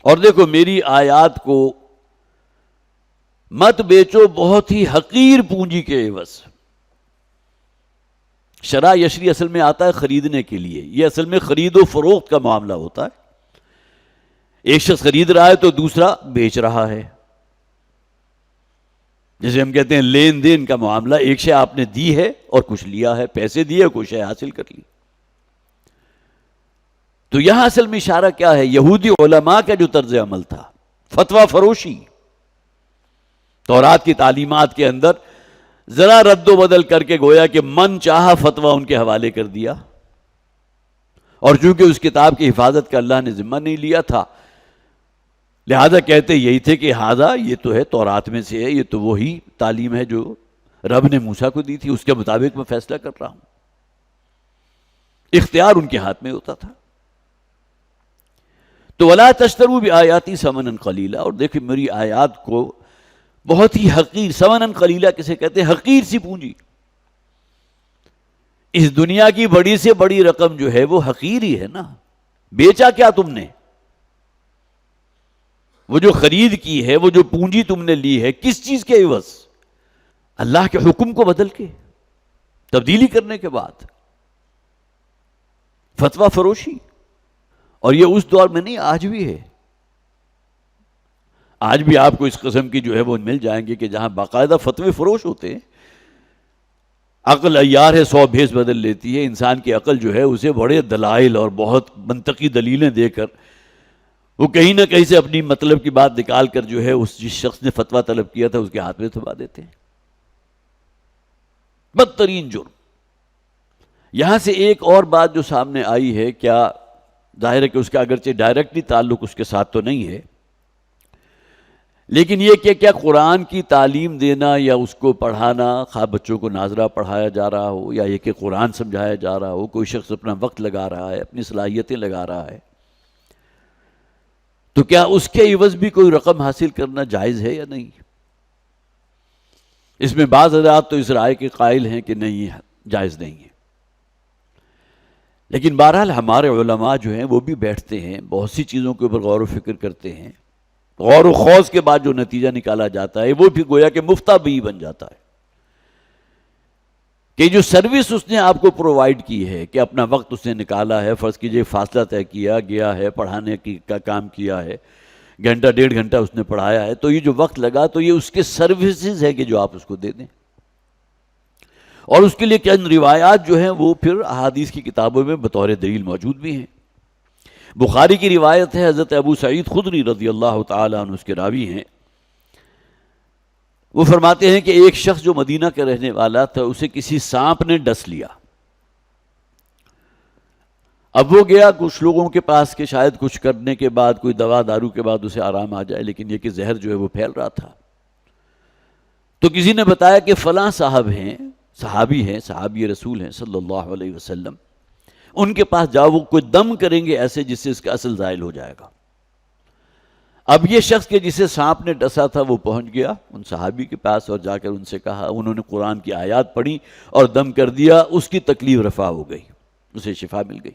اور دیکھو میری آیات کو مت بیچو بہت ہی حقیر پونجی کے عوض. شرع یشری اصل میں آتا ہے خریدنے کے لیے، یہ اصل میں خرید و فروخت کا معاملہ ہوتا ہے. ایک شخص خرید رہا ہے تو دوسرا بیچ رہا ہے. جیسے ہم کہتے ہیں لین دین کا معاملہ، ایک شے آپ نے دی ہے اور کچھ لیا ہے، پیسے دیے کوئی شے حاصل کر لی. تو یہاں اصل میں اشارہ کیا ہے؟ یہودی علماء کا جو طرز عمل تھا، فتویٰ فروشی، تورات کی تعلیمات کے اندر ذرا رد و بدل کر کے گویا کہ من چاہا فتویٰ ان کے حوالے کر دیا. اور چونکہ اس کتاب کی حفاظت کا اللہ نے ذمہ نہیں لیا تھا، لہذا کہتے یہی تھے کہ ہذا یہ تو ہے تورات میں سے ہے، یہ تو وہی تعلیم ہے جو رب نے موسیٰ کو دی تھی، اس کے مطابق میں فیصلہ کر رہا ہوں. اختیار ان کے ہاتھ میں ہوتا تھا. تو وَلَا تَشْتَرُوا بِآيَاتِي ثَمَنًا قَلِيلًا. اور دیکھیں میری آیات کو بہت ہی حقیر، ثمنًا قلیلا کسے کہتے ہیں؟ حقیر سی پونجی. اس دنیا کی بڑی سے بڑی رقم جو ہے وہ حقیر ہی ہے نا. بیچا کیا تم نے؟ وہ جو خرید کی ہے، وہ جو پونجی تم نے لی ہے، کس چیز کے عوض؟ اللہ کے حکم کو بدل کے، تبدیلی کرنے کے بعد فتویٰ فروشی. اور یہ اس دور میں نہیں، آج بھی ہے. آج بھی آپ کو اس قسم کی جو ہے وہ مل جائیں گے کہ جہاں باقاعدہ فتوے فروش ہوتے ہیں. عقل عیار ہے، 100 بھیس بدل لیتی ہے. انسان کی عقل جو ہے اسے بڑے دلائل اور بہت منطقی دلیلیں دے کر وہ کہیں نہ کہیں سے اپنی مطلب کی بات نکال کر جو ہے اس جس شخص نے فتویٰ طلب کیا تھا اس کے ہاتھ میں تھما دیتے ہیں. بدترین جرم. یہاں سے ایک اور بات جو سامنے آئی ہے، کیا ظاہر ہے کہ اس کا اگرچہ ڈائریکٹلی تعلق اس کے ساتھ تو نہیں ہے، لیکن یہ کہ کیا قرآن کی تعلیم دینا یا اس کو پڑھانا، خواہ بچوں کو ناظرہ پڑھایا جا رہا ہو یا یہ کہ قرآن سمجھایا جا رہا ہو، کوئی شخص اپنا وقت لگا رہا ہے، اپنی صلاحیتیں لگا رہا ہے، تو کیا اس کے عوض بھی کوئی رقم حاصل کرنا جائز ہے یا نہیں؟ اس میں بعض حضرات تو اس رائے کے قائل ہیں کہ نہیں، جائز نہیں ہے. لیکن بہرحال ہمارے علماء جو ہیں وہ بھی بیٹھتے ہیں، بہت سی چیزوں کے اوپر غور و فکر کرتے ہیں، غور و خوض کے بعد جو نتیجہ نکالا جاتا ہے وہ بھی گویا کہ مفتہ بھی بن جاتا ہے کہ جو سروس اس نے آپ کو پرووائڈ کی ہے، کہ اپنا وقت اس نے نکالا ہے، فرض کیجئے فاصلہ طے کیا گیا ہے، پڑھانے کا کام کیا ہے، گھنٹہ ڈیڑھ گھنٹہ اس نے پڑھایا ہے، تو یہ جو وقت لگا تو یہ اس کے سروسز ہے کہ جو آپ اس کو دے دیں، اور اس کے لیے چند روایات جو ہیں وہ پھر احادیث کی کتابوں میں بطور دلیل موجود بھی ہیں۔ بخاری کی روایت ہے، حضرت ابو سعید خدری رضی اللہ تعالیٰ عنہ اس کے راوی ہیں، وہ فرماتے ہیں کہ ایک شخص جو مدینہ کا رہنے والا تھا اسے کسی سانپ نے ڈس لیا۔ اب وہ گیا کچھ لوگوں کے پاس کہ شاید کچھ کرنے کے بعد، کوئی دوا دارو کے بعد اسے آرام آ جائے، لیکن یہ کہ زہر جو ہے وہ پھیل رہا تھا۔ تو کسی نے بتایا کہ فلاں صاحب ہیں، صحابی رسول ہیں صلی اللہ علیہ وسلم، ان کے پاس جاؤ، وہ کوئی دم کریں گے ایسے جس سے اس کا اصل زائل ہو جائے گا۔ اب یہ شخص کے جسے سانپ نے ڈسا تھا وہ پہنچ گیا ان صحابی کے پاس اور جا کر ان سے کہا، انہوں نے قرآن کی آیات پڑھی اور دم کر دیا، اس کی تکلیف رفع ہو گئی، اسے شفا مل گئی۔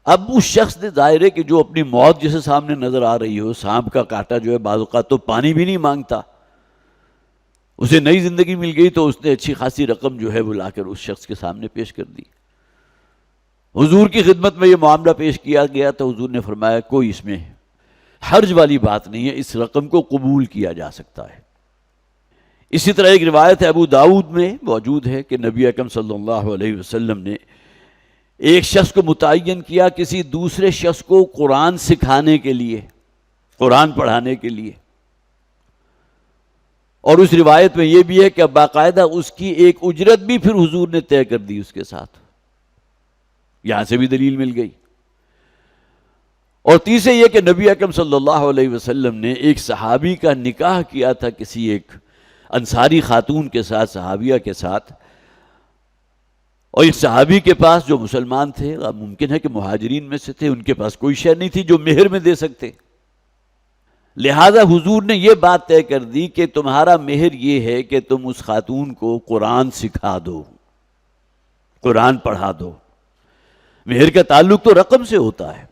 اب اس شخص نے ظاہر ہے کہ جو اپنی موت جسے سامنے نظر آ رہی ہو، سانپ کا کاٹا جو ہے بعض اوقات تو پانی بھی نہیں مانگتا، اسے نئی زندگی مل گئی، تو اس نے اچھی خاصی رقم جو ہے وہ لا کر اس شخص کے سامنے پیش کر دی۔ حضور کی خدمت میں یہ معاملہ پیش کیا گیا تو حضور نے فرمایا کوئی اس میں حرج والی بات نہیں ہے، اس رقم کو قبول کیا جا سکتا ہے۔ اسی طرح ایک روایت ابو داؤد میں موجود ہے کہ نبی اکرم صلی اللہ علیہ وسلم نے ایک شخص کو متعین کیا کسی دوسرے شخص کو قرآن سکھانے کے لیے، قرآن پڑھانے کے لیے، اور اس روایت میں یہ بھی ہے کہ باقاعدہ اس کی ایک اجرت بھی پھر حضور نے طے کر دی اس کے ساتھ۔ یہاں سے بھی دلیل مل گئی۔ اور تیسرے یہ کہ نبی اکرم صلی اللہ علیہ وسلم نے ایک صحابی کا نکاح کیا تھا کسی ایک انصاری خاتون کے ساتھ، صحابیہ کے ساتھ، اور اس صحابی کے پاس جو مسلمان تھے، ممکن ہے کہ مہاجرین میں سے تھے، ان کے پاس کوئی شے نہیں تھی جو مہر میں دے سکتے، لہذا حضور نے یہ بات طے کر دی کہ تمہارا مہر یہ ہے کہ تم اس خاتون کو قرآن سکھا دو، قرآن پڑھا دو۔ مہر کا تعلق تو رقم سے ہوتا ہے،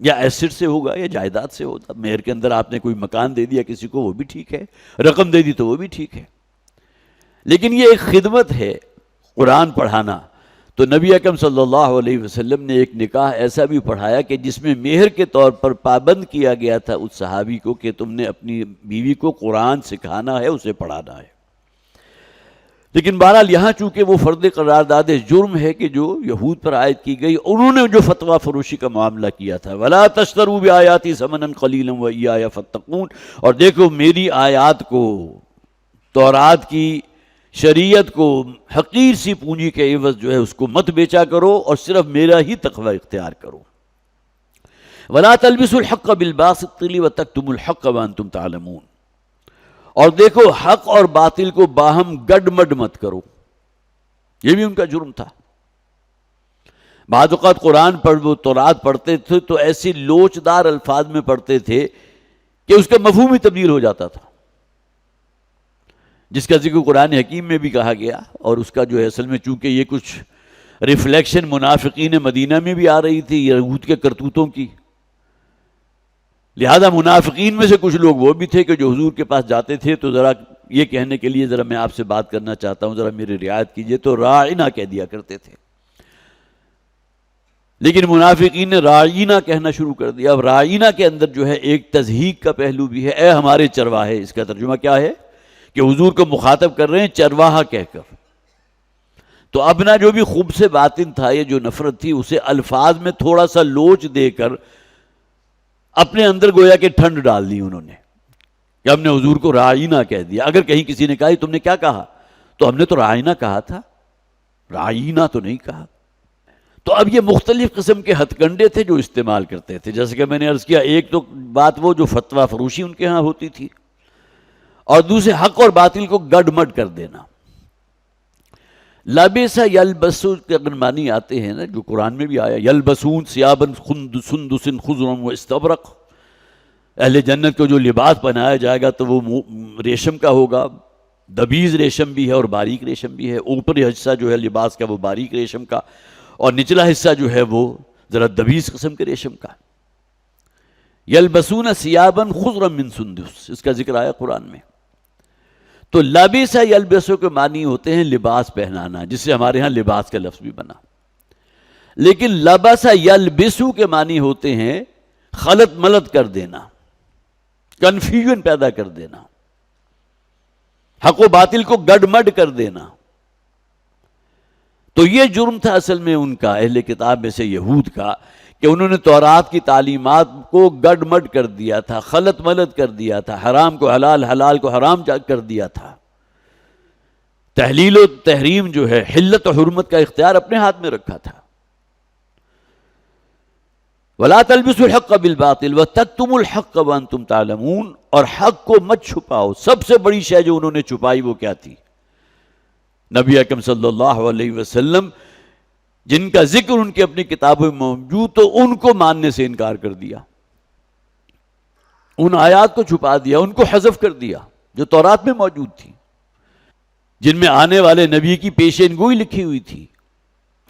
یا ایسٹ سے ہوگا یا جائیداد سے ہوتا۔ مہر کے اندر آپ نے کوئی مکان دے دیا کسی کو، وہ بھی ٹھیک ہے، رقم دے دی تو وہ بھی ٹھیک ہے، لیکن یہ ایک خدمت ہے قرآن پڑھانا۔ تو نبی اکرم صلی اللہ علیہ وسلم نے ایک نکاح ایسا بھی پڑھایا کہ جس میں مہر کے طور پر پابند کیا گیا تھا اس صحابی کو کہ تم نے اپنی بیوی کو قرآن سکھانا ہے، اسے پڑھانا ہے۔ لیکن بہرحال یہاں چونکہ وہ فرد قرارداد جرم ہے کہ جو یہود پر عائد کی گئی، انہوں نے جو فتویٰ فروشی کا معاملہ کیا تھا، وَلَا تَشْتَرُوا بِآيَاتِي ثَمَنًا قَلِيلًا وَإِيَّايَ فَاتَّقُونَ، اور دیکھو میری آیات کو، تورات کی شریعت کو حقیر سی پونجی کے عوض جو ہے اس کو مت بیچا کرو اور صرف میرا ہی تقوی اختیار کرو۔ وَلَا تَلْبِسُوا الْحَقَّ بِالْبَاطِلِ وَتَكْتُمُوا الْحَقَّ وَأَنْتُمْ تَعْلَمُونَ، اور دیکھو حق اور باطل کو باہم گڈ مڈ مت کرو، یہ بھی ان کا جرم تھا۔ بعض اوقات قرآن وہ تورات پڑھتے تھے تو ایسی لوچدار الفاظ میں پڑھتے تھے کہ اس کا مفہوم ہی تبدیل ہو جاتا تھا، جس کا ذکر قرآن حکیم میں بھی کہا گیا، اور اس کا جو ہے اصل میں چونکہ یہ کچھ ریفلیکشن منافقین مدینہ میں بھی آ رہی تھی یہود کے کرتوتوں کی، لہذا منافقین میں سے کچھ لوگ وہ بھی تھے کہ جو حضور کے پاس جاتے تھے تو ذرا یہ کہنے کے لیے ذرا میں آپ سے بات کرنا چاہتا ہوں، ذرا میری رعایت کیجئے، تو راعینا کہہ دیا کرتے تھے، لیکن منافقین نے راعینا کہنا شروع کر دیا۔ اب راعینا کے اندر جو ہے ایک تضحیق کا پہلو بھی ہے، اے ہمارے چرواہے، اس کا ترجمہ کیا ہے کہ حضور کو مخاطب کر رہے ہیں چرواہا کہہ کر۔ تو اپنا جو بھی خوب سے باطن تھا، یہ جو نفرت تھی، اسے الفاظ میں تھوڑا سا لوچ دے کر اپنے اندر گویا کہ ٹھنڈ ڈال دی انہوں نے کہ ہم نے حضور کو راعینا کہہ دیا۔ اگر کہیں کسی نے کہا تم نے کیا کہا، تو ہم نے تو راعینا کہا تھا، راعینا تو نہیں کہا۔ تو اب یہ مختلف قسم کے ہتھ کنڈے تھے جو استعمال کرتے تھے، جیسے کہ میں نے عرض کیا، ایک تو بات وہ جو فتویٰ فروشی ان کے ہاں ہوتی تھی، اور دوسرے حق اور باطل کو گڈ مڈ کر دینا۔ لبسا یلبسو کے اگر معنی آتے ہیں نا، جو قرآن میں بھی آیا، یلبسون ثیابا سندس خضر و استبرق، اہل جنت کو جو لباس پہنایا جائے گا تو وہ ریشم کا ہوگا، دبیز ریشم بھی ہے اور باریک ریشم بھی ہے، اوپری حصہ جو ہے لباس کا وہ باریک ریشم کا، اور نچلا حصہ جو ہے وہ ذرا دبیس قسم کے ریشم کا. یلبسون ثیابا خضرا من سندس، اس کا ذکر آیا قرآن میں. تو لبس یلبسو کے معنی ہوتے ہیں لباس پہنانا، جس سے ہمارے ہاں لباس کا لفظ بھی بنا. لیکن لبس یلبسو کے معنی ہوتے ہیں خلط ملط کر دینا، کنفیوژن پیدا کر دینا، حق و باطل کو گڈ کر دینا. تو یہ جرم تھا اصل میں ان کا، اہل کتاب میں سے یہود کا، کہ انہوں نے تورات کی تعلیمات کو گڈ مڈ کر دیا تھا، خلط ملط کر دیا تھا، حرام کو حلال، حلال کو حرام کر دیا تھا. تحلیل و تحریم جو ہے، حلت و حرمت کا اختیار اپنے ہاتھ میں رکھا تھا. وَلَا تَلْبِسُوا الْحَقَّ بِالْبَاطِلِ وَتَكْتُمُوا الْحَقَّ وَأَنْتُمْ تَعْلَمُونَ. اور حق کو مت چھپاؤ. سب سے بڑی شے جو انہوں نے چھپائی وہ کیا تھی؟ نبی اکرم صلی اللہ علیہ وسلم جن کا ذکر ان کی اپنی کتابوں میں موجود، تو ان کو ماننے سے انکار کر دیا، ان آیات کو چھپا دیا، ان کو حذف کر دیا جو تورات میں موجود تھی، جن میں آنے والے نبی کی پیشین گوئی لکھی ہوئی تھی.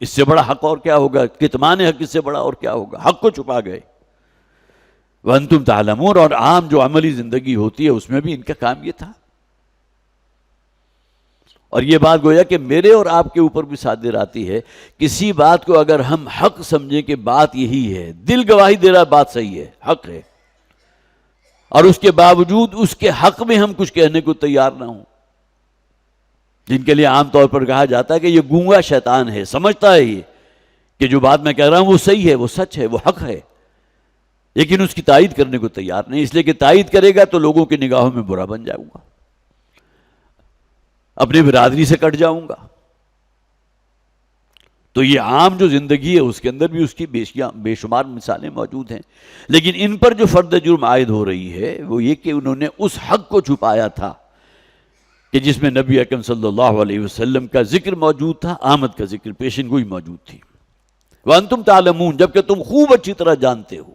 اس سے بڑا حق اور کیا ہوگا؟ کتمان حق اس سے بڑا اور کیا ہوگا؟ حق کو چھپا گئے. وَأَنْتُمْ تَعْلَمُونَ. اور عام جو عملی زندگی ہوتی ہے اس میں بھی ان کا کام یہ تھا. اور یہ بات گویا کہ میرے اور آپ کے اوپر بھی صادر آتی ہے. کسی بات کو اگر ہم حق سمجھیں کہ بات یہی ہے، دل گواہی دے رہا بات صحیح ہے، حق ہے، اور اس کے باوجود اس کے حق میں ہم کچھ کہنے کو تیار نہ ہوں، جن کے لیے عام طور پر کہا جاتا ہے کہ یہ گونگا شیطان ہے، سمجھتا ہے یہ کہ جو بات میں کہہ رہا ہوں وہ صحیح ہے، وہ سچ ہے، وہ حق ہے، لیکن اس کی تائید کرنے کو تیار نہیں، اس لیے کہ تائید کرے گا تو لوگوں کی نگاہوں میں برا بن جاؤں گا، اپنی برادری سے کٹ جاؤں گا. تو یہ عام جو زندگی ہے اس کے اندر بھی اس کی بے شمار مثالیں موجود ہیں. لیکن ان پر جو فرد جرم عائد ہو رہی ہے وہ یہ کہ انہوں نے اس حق کو چھپایا تھا کہ جس میں نبی اکرم صلی اللہ علیہ وسلم کا ذکر موجود تھا، آمد کا ذکر، پیشن گوئی موجود تھی. وَأَنْتُمْ تَعْلَمُونَ. جبکہ تم خوب اچھی طرح جانتے ہو،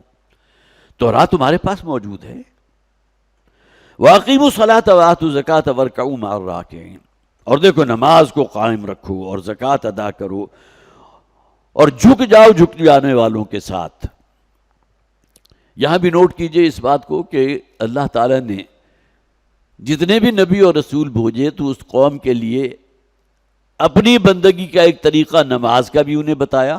تورات تمہارے پاس موجود ہے. وَأَقِیمُوا الصَّلَاةَ وَآتُوا الزَّکَاةَ وَارْکَعُوا مَعَ الرَّاکِعِینَ. اور دیکھو نماز کو قائم رکھو اور زکوٰۃ ادا کرو اور جھک جاؤ جھک جانے والوں کے ساتھ. یہاں بھی نوٹ کیجئے اس بات کو کہ اللہ تعالیٰ نے جتنے بھی نبی اور رسول بھیجے تو اس قوم کے لیے اپنی بندگی کا ایک طریقہ نماز کا بھی انہیں بتایا،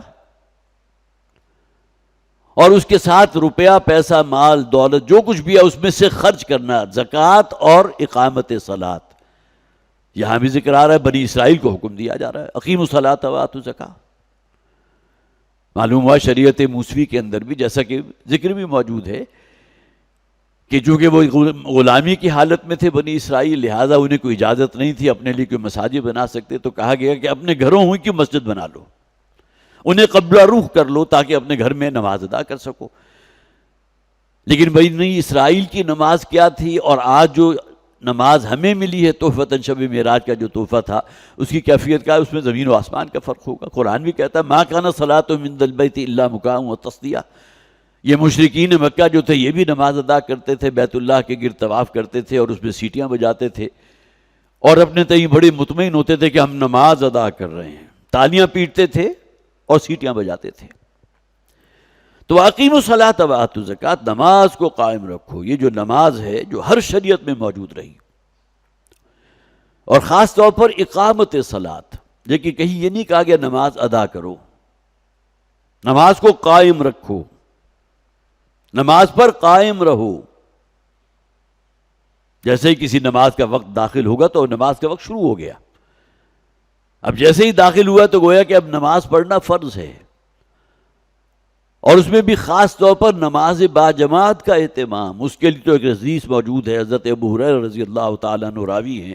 اور اس کے ساتھ روپیہ، پیسہ، مال، دولت جو کچھ بھی ہے اس میں سے خرچ کرنا، زکوٰۃ اور اقامت صلاۃ. یہاں بھی ذکر آ رہا ہے بنی اسرائیل کو حکم دیا جا رہا ہے اقیموا الصلاۃ وآتوا الزکاۃ. معلوم ہوا شریعت موسوی کے اندر بھی جیسا کہ ذکر بھی موجود ہے کہ چونکہ وہ غلامی کی حالت میں تھے بنی اسرائیل، لہٰذا انہیں کوئی اجازت نہیں تھی اپنے لیے کوئی مساجد بنا سکتے، تو کہا گیا کہ اپنے گھروں ہوئی کی مسجد بنا لو، انہیں قبلہ روح کر لو تاکہ اپنے گھر میں نماز ادا کر سکو. لیکن بنی اسرائیل کی نماز کیا تھی اور آج جو نماز ہمیں ملی ہے تحفۃ شب معراج کا جو تحفہ تھا، اس کی کیفیت کا اس میں زمین و آسمان کا فرق ہوگا. قرآن بھی کہتا ہے ما کان صلاۃ من البیت الا مکاء وتصدیہ. یہ مشرکین مکہ جو تھے یہ بھی نماز ادا کرتے تھے، بیت اللہ کے گرد طواف کرتے تھے اور اس میں سیٹیاں بجاتے تھے اور اپنے تئیں بڑے مطمئن ہوتے تھے کہ ہم نماز ادا کر رہے ہیں، تالیاں پیٹتے تھے اور سیٹیاں بجاتے تھے. تو اقیموا الصلاۃ وآتوا الزکاۃ، نماز کو قائم رکھو. یہ جو نماز ہے جو ہر شریعت میں موجود رہی، اور خاص طور پر اقامت صلاۃ، لیکن کہیں یہ نہیں کہا گیا نماز ادا کرو، نماز کو قائم رکھو، نماز پر قائم رہو. جیسے ہی کسی نماز کا وقت داخل ہوگا تو نماز کا وقت شروع ہو گیا. اب جیسے ہی داخل ہوا تو گویا کہ اب نماز پڑھنا فرض ہے، اور اس میں بھی خاص طور پر نماز باجماعت کا اہتمام. اس کے لیے تو ایک حدیث موجود ہے، حضرت ابو ہریرہ رضی اللہ تعالیٰ عنہ راوی ہیں،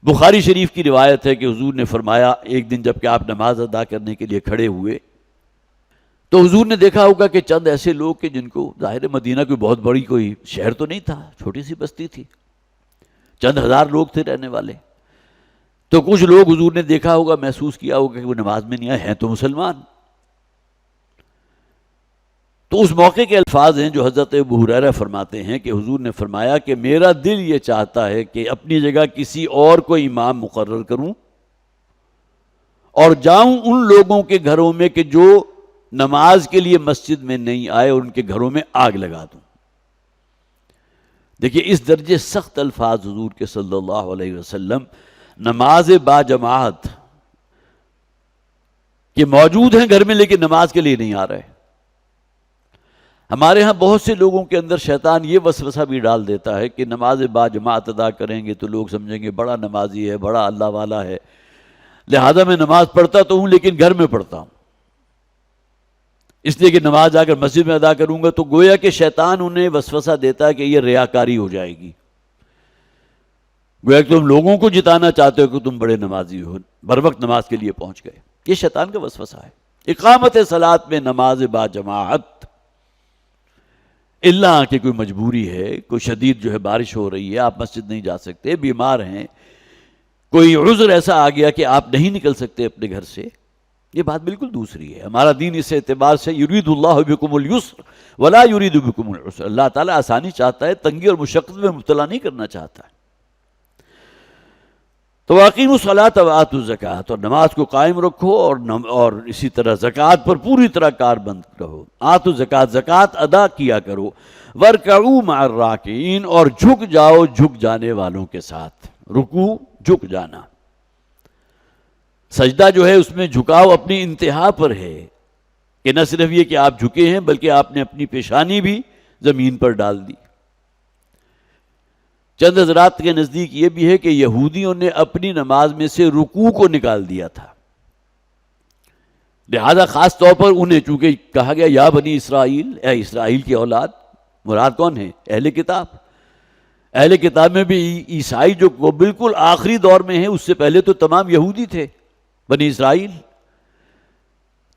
بخاری شریف کی روایت ہے کہ حضور نے فرمایا ایک دن جب کہ آپ نماز ادا کرنے کے لیے کھڑے ہوئے تو حضور نے دیکھا ہوگا کہ چند ایسے لوگ کہ جن کو ظاہر مدینہ کوئی بہت بڑی کوئی شہر تو نہیں تھا، چھوٹی سی بستی تھی، چند ہزار لوگ تھے رہنے والے. تو کچھ لوگ حضور نے دیکھا ہوگا، محسوس کیا ہوگا کہ وہ نماز میں نہیں آئے ہیں تو مسلمان. تو اس موقع کے الفاظ ہیں جو حضرت ابو ہریرہ فرماتے ہیں کہ حضور نے فرمایا کہ میرا دل یہ چاہتا ہے کہ اپنی جگہ کسی اور کو امام مقرر کروں اور جاؤں ان لوگوں کے گھروں میں کہ جو نماز کے لیے مسجد میں نہیں آئے اور ان کے گھروں میں آگ لگا دوں. دیکھیے اس درجے سخت الفاظ حضور کے صلی اللہ علیہ وسلم نماز با جماعت کہ موجود ہیں گھر میں لیکن نماز کے لیے نہیں آ رہے. ہمارے ہاں بہت سے لوگوں کے اندر شیطان یہ وسوسہ بھی ڈال دیتا ہے کہ نماز با جماعت ادا کریں گے تو لوگ سمجھیں گے بڑا نمازی ہے، بڑا اللہ والا ہے، لہذا میں نماز پڑھتا تو ہوں لیکن گھر میں پڑھتا ہوں، اس لیے کہ نماز آ کر مسجد میں ادا کروں گا تو گویا کہ شیطان انہیں وسوسہ دیتا ہے کہ یہ ریاکاری ہو جائے گی، گویا کہ تم لوگوں کو جتانا چاہتے ہو کہ تم بڑے نمازی ہو، بر وقت نماز کے لیے پہنچ گئے. یہ شیطان کا وسوسہ ہے. اقامت صلاۃ میں نماز با جماعت اللہ کہ کوئی مجبوری ہے، کوئی شدید جو ہے بارش ہو رہی ہے، آپ مسجد نہیں جا سکتے، بیمار ہیں، کوئی عذر ایسا آ گیا کہ آپ نہیں نکل سکتے اپنے گھر سے، یہ بات بالکل دوسری ہے. ہمارا دین اس اعتبار سے یرید اللہ بکم اليسر ولا یرید بکم العسر، اللہ تعالیٰ آسانی چاہتا ہے، تنگی اور مشقت میں مبتلا نہیں کرنا چاہتا ہے. تو واقعی الصلاۃ وآتوا الزکوٰۃ، اور نماز کو قائم رکھو اور اسی طرح زکوٰۃ پر پوری طرح کاربند رہو. آتوا الزکوٰۃ، زکوٰۃ ادا کیا کرو. وارکعوا مع الراکعین، اور جھک جاؤ جھک جانے والوں کے ساتھ. رکوع جھک جانا، سجدہ جو ہے اس میں جھکاؤ اپنی انتہا پر ہے کہ نہ صرف یہ کہ آپ جھکے ہیں بلکہ آپ نے اپنی پیشانی بھی زمین پر ڈال دی. چند حضرات کے نزدیک یہ بھی ہے کہ یہودیوں نے اپنی نماز میں سے رکوع کو نکال دیا تھا، لہذا خاص طور پر انہیں چونکہ کہا گیا یا بنی اسرائیل، اے اسرائیل کی اولاد، مراد کون ہے؟ اہل کتاب. اہل کتاب میں بھی عیسائی جو وہ بالکل آخری دور میں ہیں، اس سے پہلے تو تمام یہودی تھے بنی اسرائیل.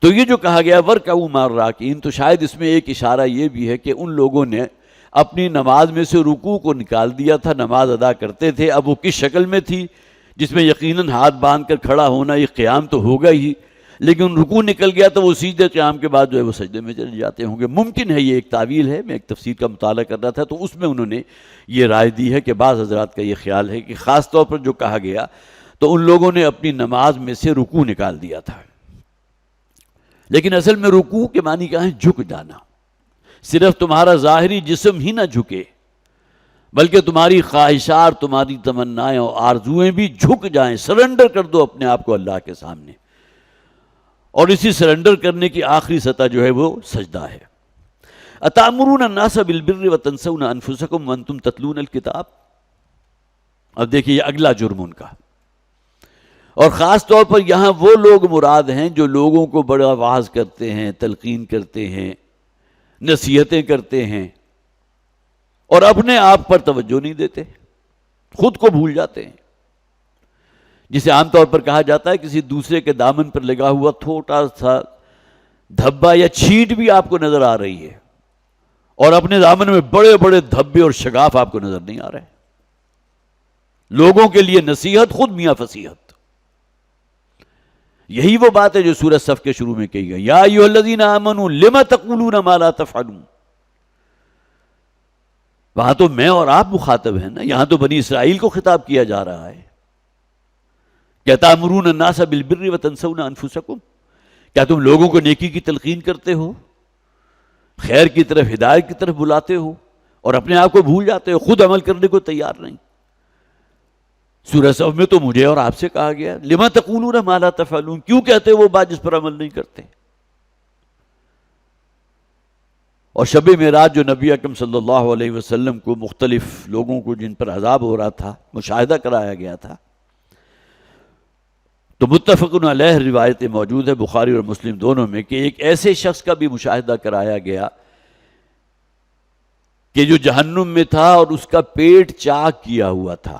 تو یہ جو کہا گیا وارکعوا مع الراکعین، تو شاید اس میں ایک اشارہ یہ بھی ہے کہ ان لوگوں نے اپنی نماز میں سے رکوع کو نکال دیا تھا. نماز ادا کرتے تھے، اب وہ کس شکل میں تھی، جس میں یقیناً ہاتھ باندھ کر کھڑا ہونا، یہ قیام تو ہوگا ہی، لیکن رکوع نکل گیا تو وہ سیدھے قیام کے بعد جو ہے وہ سجدے میں چلے جاتے ہوں گے. ممکن ہے، یہ ایک تعویل ہے، میں ایک تفسیر کا مطالعہ کر رہا تھا تو اس میں انہوں نے یہ رائے دی ہے کہ بعض حضرات کا یہ خیال ہے کہ خاص طور پر جو کہا گیا تو ان لوگوں نے اپنی نماز میں سے رکوع نکال دیا تھا. لیکن اصل میں رکوع کے معنی کیا ہے؟ جھک جانا. صرف تمہارا ظاہری جسم ہی نہ جھکے بلکہ تمہاری خواہشات، تمہاری تمنائیں اور آرزوئیں بھی جھک جائیں. سرنڈر کر دو اپنے آپ کو اللہ کے سامنے، اور اسی سرنڈر کرنے کی آخری سطح جو ہے وہ سجدہ ہے. اتأمرون الناس بالبر وتنسون انفسکم وانتم تتلون الکتاب. اب دیکھیے یہ اگلا جرم ان کا، اور خاص طور پر یہاں وہ لوگ مراد ہیں جو لوگوں کو بڑا واعظ کرتے ہیں، تلقین کرتے ہیں، نصیحتیں کرتے ہیں، اور اپنے آپ پر توجہ نہیں دیتے، خود کو بھول جاتے ہیں. جسے عام طور پر کہا جاتا ہے کسی دوسرے کے دامن پر لگا ہوا چھوٹا سا دھبا یا چھینٹ بھی آپ کو نظر آ رہی ہے، اور اپنے دامن میں بڑے بڑے دھبے اور شگاف آپ کو نظر نہیں آ رہے. لوگوں کے لیے نصیحت، خود میاں فصیحت. یہی وہ بات ہے جو سورہ صف کے شروع میں کہی گئی، یا ایھا الذین آمنوا لم تقولون ما لا تفعلون. وہاں تو میں اور آپ مخاطب ہیں نا، یہاں تو بنی اسرائیل کو خطاب کیا جا رہا ہے. کیا تأمرون الناس بالبر وتنسون انفسکم، کیا تم لوگوں کو نیکی کی تلقین کرتے ہو، خیر کی طرف، ہدایت کی طرف بلاتے ہو، اور اپنے آپ کو بھول جاتے ہو، خود عمل کرنے کو تیار نہیں. سورہ صف میں تو مجھے اور آپ سے کہا گیا لما تقولون ما لا تفعلون، کیوں کہتے وہ بات جس پر عمل نہیں کرتے. اور شب معراج جو نبی اکرم صلی اللہ علیہ وسلم کو مختلف لوگوں کو جن پر عذاب ہو رہا تھا مشاہدہ کرایا گیا تھا، تو متفق علیہ روایتیں موجود ہے بخاری اور مسلم دونوں میں کہ ایک ایسے شخص کا بھی مشاہدہ کرایا گیا کہ جو جہنم میں تھا اور اس کا پیٹ چاک کیا ہوا تھا،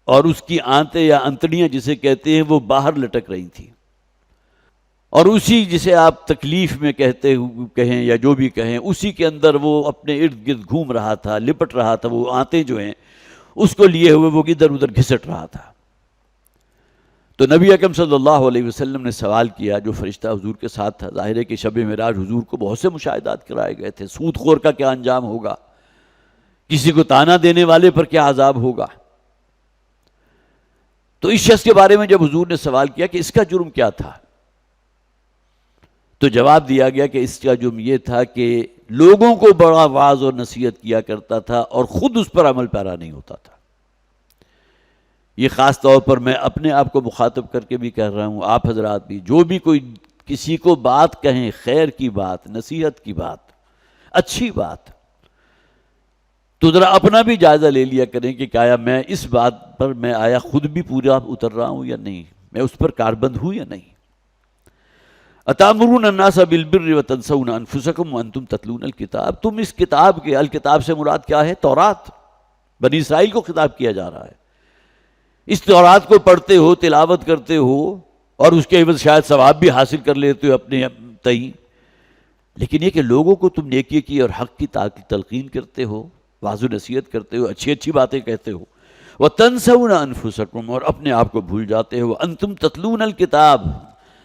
اور اس کی آنتیں یا انتڑیاں جسے کہتے ہیں وہ باہر لٹک رہی تھیں، اور اسی جسے آپ تکلیف میں کہیں یا جو بھی کہیں، اسی کے اندر وہ اپنے ارد گرد گھوم رہا تھا، لپٹ رہا تھا. وہ آنتیں جو ہیں اس کو لیے ہوئے وہ ادھر ادھر گھسٹ رہا تھا. تو نبی اکرم صلی اللہ علیہ وسلم نے سوال کیا، جو فرشتہ حضور کے ساتھ تھا، ظاہر ہے کہ شب معراج حضور کو بہت سے مشاہدات کرائے گئے تھے. سود خور کا کیا انجام ہوگا، کسی کو تانا دینے والے پر کیا عذاب ہوگا. تو اس شخص کے بارے میں جب حضور نے سوال کیا کہ اس کا جرم کیا تھا، تو جواب دیا گیا کہ اس کا جرم یہ تھا کہ لوگوں کو بڑا واعظ اور نصیحت کیا کرتا تھا اور خود اس پر عمل پیرا نہیں ہوتا تھا۔ یہ خاص طور پر میں اپنے آپ کو مخاطب کر کے بھی کہہ رہا ہوں، آپ حضرات بھی، جو بھی کوئی کسی کو بات کہیں، خیر کی بات، نصیحت کی بات، اچھی بات، تو ذرا اپنا بھی جائزہ لے لیا کریں کہ کیا میں اس بات پر میں آیا خود بھی پورا اتر رہا ہوں یا نہیں، میں اس پر کاربند ہوں یا نہیں۔ اتامرون الناس بالبر وتنسون انفسکم وانتم تتلون الکتاب، تم اس کتاب کے، الکتاب سے مراد کیا ہے؟ تورات، بنی اسرائیل کو خطاب کیا جا رہا ہے۔ اس تورات کو پڑھتے ہو، تلاوت کرتے ہو، اور اس کے عوض شاید ثواب بھی حاصل کر لیتے ہو اپنے تئیں، لیکن یہ کہ لوگوں کو تم نیکی کی اور حق کی تلقین کرتے ہو، واضح نصیحت کرتے ہو، اچھی اچھی باتیں کہتے ہو، وَتَنْسَوْنَ أَنفُسَكُمْ، اور اپنے آپ کو بھول جاتے ہو، وَأَنْتُمْ تَتْلُونَ الْكِتَابَ،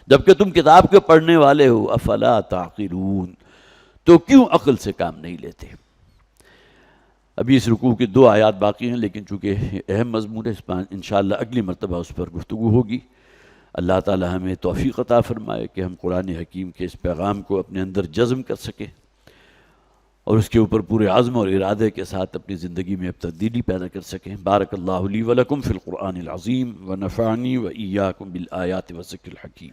جبکہ تم کتاب کے پڑھنے والے ہو، أَفَلَا تَعْقِلُونَ، تو کیوں عقل سے کام نہیں لیتے؟ ابھی اس رکوع کی 2 آیات باقی ہیں، لیکن چونکہ اہم مضمون ہے، انشاءاللہ اگلی مرتبہ اس پر گفتگو ہوگی۔ اللہ تعالی ہمیں توفیق عطا فرمائے کہ ہم قرآن حکیم کے اس پیغام کو اپنے اندر جزم کر سکیں اور اس کے اوپر پورے عزم اور ارادے کے ساتھ اپنی زندگی میں اب تبدیلی پیدا کر سکیں۔ بارک اللہ لی ولکم فی القرآن العظیم ونفعنی وإیاکم بالآیات والذکر الحکیم۔